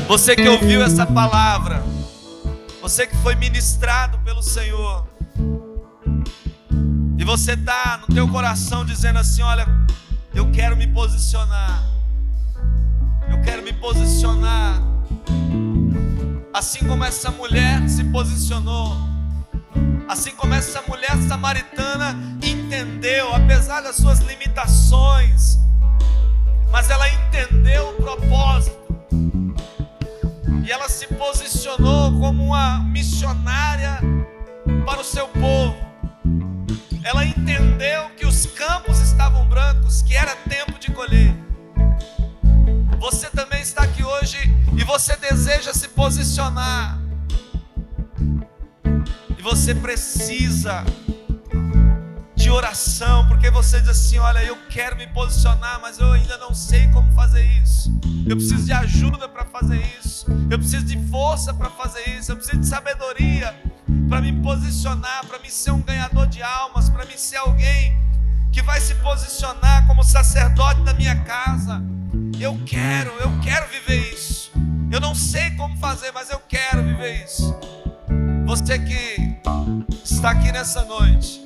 Você que ouviu essa palavra, você que foi ministrado pelo Senhor, e você está no teu coração dizendo assim: olha, eu quero me posicionar. Eu quero me posicionar assim como essa mulher se posicionou, assim como essa mulher samaritana entendeu, apesar das suas limitações, mas ela entendeu o propósito. E ela se posicionou como uma missionária para o seu povo. Ela entendeu que os campos estavam brancos, que era tempo de colher. Você também está aqui hoje e você deseja se posicionar. E você precisa de oração, porque você diz assim: olha, eu quero me posicionar, mas eu ainda não sei como fazer isso. Eu preciso de ajuda para fazer isso. Eu preciso de força para fazer isso. Eu preciso de sabedoria para me posicionar, para me ser um ganhador de almas, para me ser alguém que vai se posicionar como sacerdote da minha casa. Eu quero viver isso. Eu não sei como fazer, mas eu quero viver isso. Você que está aqui nessa noite,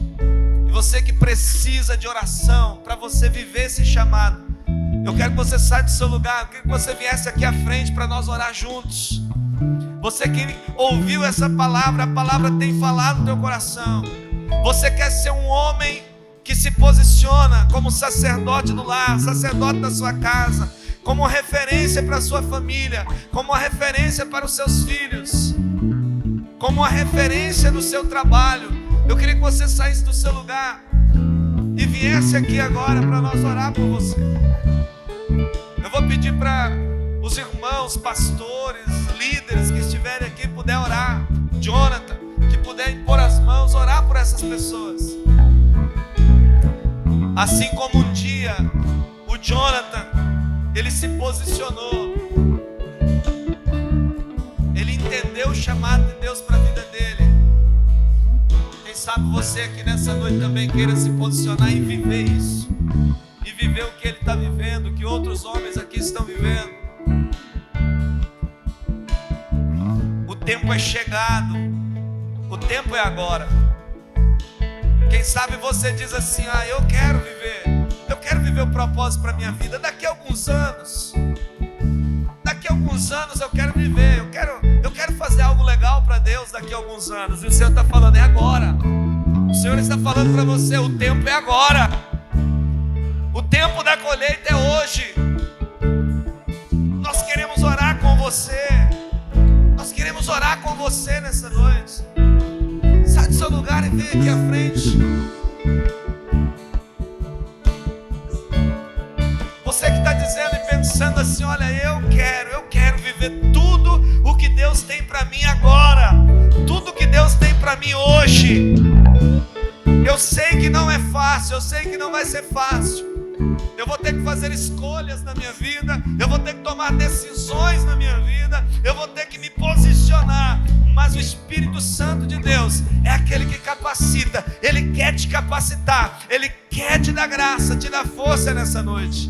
e você que precisa de oração para você viver esse chamado, eu quero que você saia do seu lugar. Eu quero que você viesse aqui à frente para nós orar juntos. Você que ouviu essa palavra, a palavra tem falado no teu coração. Você quer ser um homem que se posiciona como sacerdote do lar, sacerdote da sua casa, como referência para a sua família, como uma referência para os seus filhos, como uma referência no seu trabalho. Eu queria que você saísse do seu lugar e viesse aqui agora para nós orar por você. Eu vou pedir para os irmãos, pastores, líderes que estiverem aqui, puder orar. Jonathan, que puder impor as mãos, orar por essas pessoas. Assim como um dia o Jonathan, ele se posicionou, ele entendeu o chamado de Deus para a vida dele. Quem sabe você aqui nessa noite também queira se posicionar e viver isso, e viver o que ele está vivendo, o que outros homens aqui estão vivendo. O tempo é chegado, o tempo é agora. Quem sabe você diz assim: ah, eu quero viver o propósito para a minha vida. Daqui a alguns anos eu quero viver, eu quero fazer algo legal para Deus daqui a alguns anos. E o Senhor está falando: é agora. O Senhor está falando para você: o tempo é agora. O tempo da colheita é hoje. Nós queremos orar com você. Nós queremos orar com você nessa noite. Sai do seu lugar e vem aqui à frente. Você que está dizendo e pensando assim: olha, eu quero viver tudo o que Deus tem para mim agora, tudo o que Deus tem para mim hoje. Eu sei que não é fácil, eu sei que não vai ser fácil. Eu vou ter que fazer escolhas na minha vida, eu vou ter que tomar decisões na minha vida, eu vou ter que me posicionar. Mas o Espírito Santo de Deus é aquele que capacita. Ele quer te capacitar, Ele quer te dar graça, te dar força nessa noite.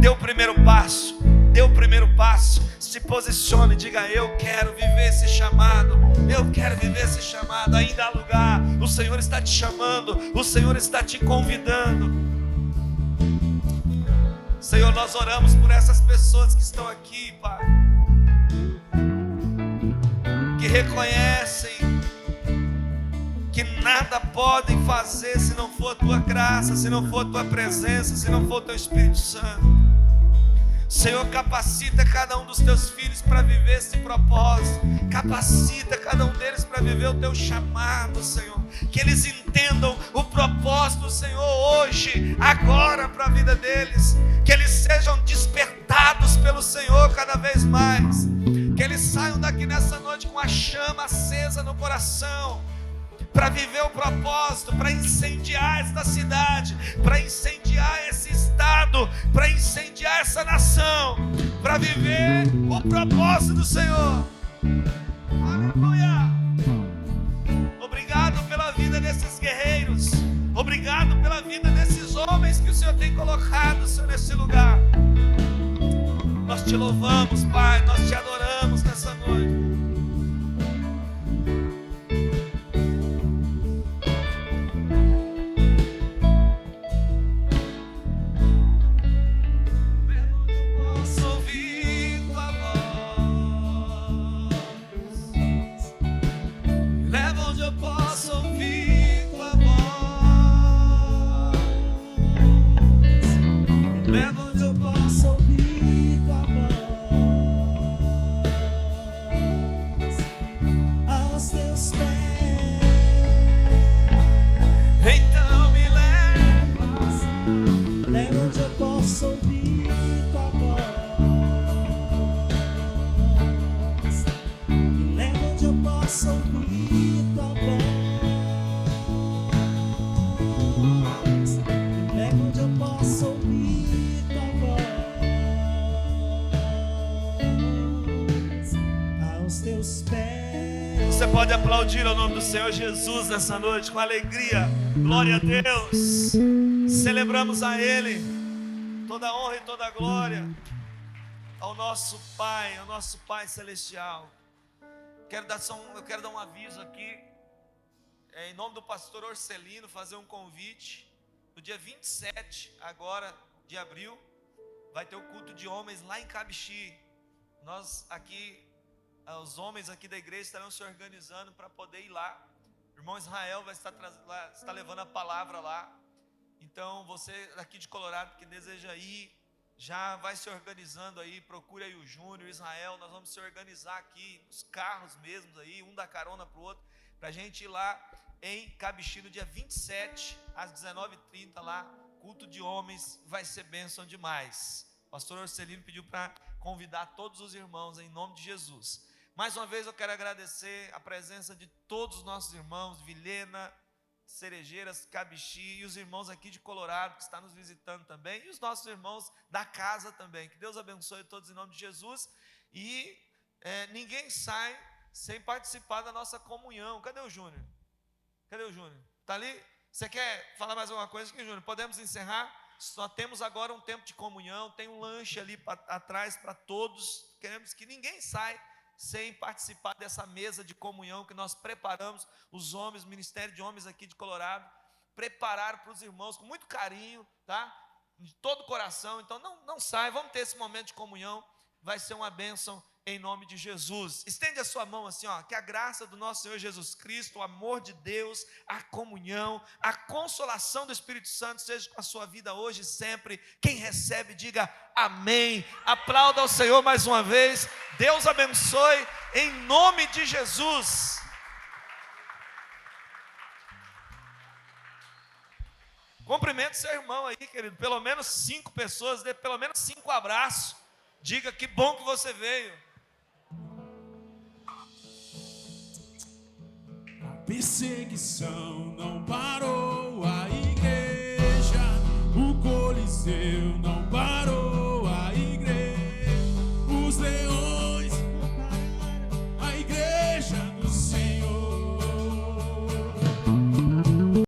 Dê o primeiro passo, dê o primeiro passo. Se posicione e diga: eu quero viver esse chamado, eu quero viver esse chamado. Ainda há lugar, o Senhor está te chamando, o Senhor está te convidando. Senhor, nós oramos por essas pessoas que estão aqui, Pai, que reconhecem que nada podem fazer se não for a Tua graça, se não for a Tua presença, se não for o Teu Espírito Santo. Senhor, capacita cada um dos Teus filhos para viver esse propósito. Capacita cada um deles para viver o Teu chamado, Senhor. Que eles entendam o propósito, Senhor, hoje, agora, para a vida deles. Que eles sejam despertados pelo Senhor cada vez mais. Que eles saiam daqui nessa noite com a chama acesa no coração, para viver o propósito, para incendiar esta cidade, para incendiar esse estado, para incendiar essa nação, para viver o propósito do Senhor. Aleluia! Obrigado pela vida desses guerreiros, obrigado pela vida desses homens que o Senhor tem colocado, Senhor, nesse lugar. Nós te louvamos, Pai, nós te adoramos nessa noite. Você pode aplaudir ao nome do Senhor Jesus nessa noite com alegria. Glória a Deus. Celebramos a Ele. Toda honra e toda glória ao nosso Pai Celestial. Eu quero dar um aviso aqui, em nome do pastor Orcelino, fazer um convite. No dia 27 agora de abril vai ter o culto de homens lá em Cabixi. Nós aqui, os homens aqui da igreja estarão se organizando para poder ir lá. O irmão Israel vai estar levando a palavra lá. Então você daqui de Colorado que deseja ir, já vai se organizando aí. Procure aí o Júnior, o Israel. Nós vamos se organizar aqui, os carros mesmos aí, um dá carona para o outro, para a gente ir lá em Cabixi no dia 27 às 19h30 lá, culto de homens. Vai ser bênção demais. O pastor Orcelino pediu para convidar todos os irmãos em nome de Jesus. Mais uma vez eu quero agradecer a presença de todos os nossos irmãos, Vilhena, Cerejeiras, Cabixi, e os irmãos aqui de Colorado que estão nos visitando também, e os nossos irmãos da casa também. Que Deus abençoe todos em nome de Jesus. E ninguém sai sem participar da nossa comunhão. Cadê o Júnior? Cadê o Júnior? Está ali? Você quer falar mais alguma coisa aqui, Júnior? Podemos encerrar? Só temos agora um tempo de comunhão, tem um lanche ali atrás para todos. Queremos que ninguém saia sem participar dessa mesa de comunhão que nós preparamos. Os homens, o Ministério de Homens aqui de Colorado, prepararam para os irmãos com muito carinho, tá? De todo o coração. Então não sai, vamos ter esse momento de comunhão, vai ser uma bênção em nome de Jesus. Estende a sua mão assim, ó, que a graça do nosso Senhor Jesus Cristo, o amor de Deus, a comunhão, a consolação do Espírito Santo seja com a sua vida hoje e sempre. Quem recebe, diga amém. Aplauda ao Senhor mais uma vez. Deus abençoe em nome de Jesus. Cumprimente seu irmão aí, querido. Pelo menos 5 pessoas, dê pelo menos 5 abraços. Diga que bom que você veio. Perseguição não parou a igreja, o Coliseu não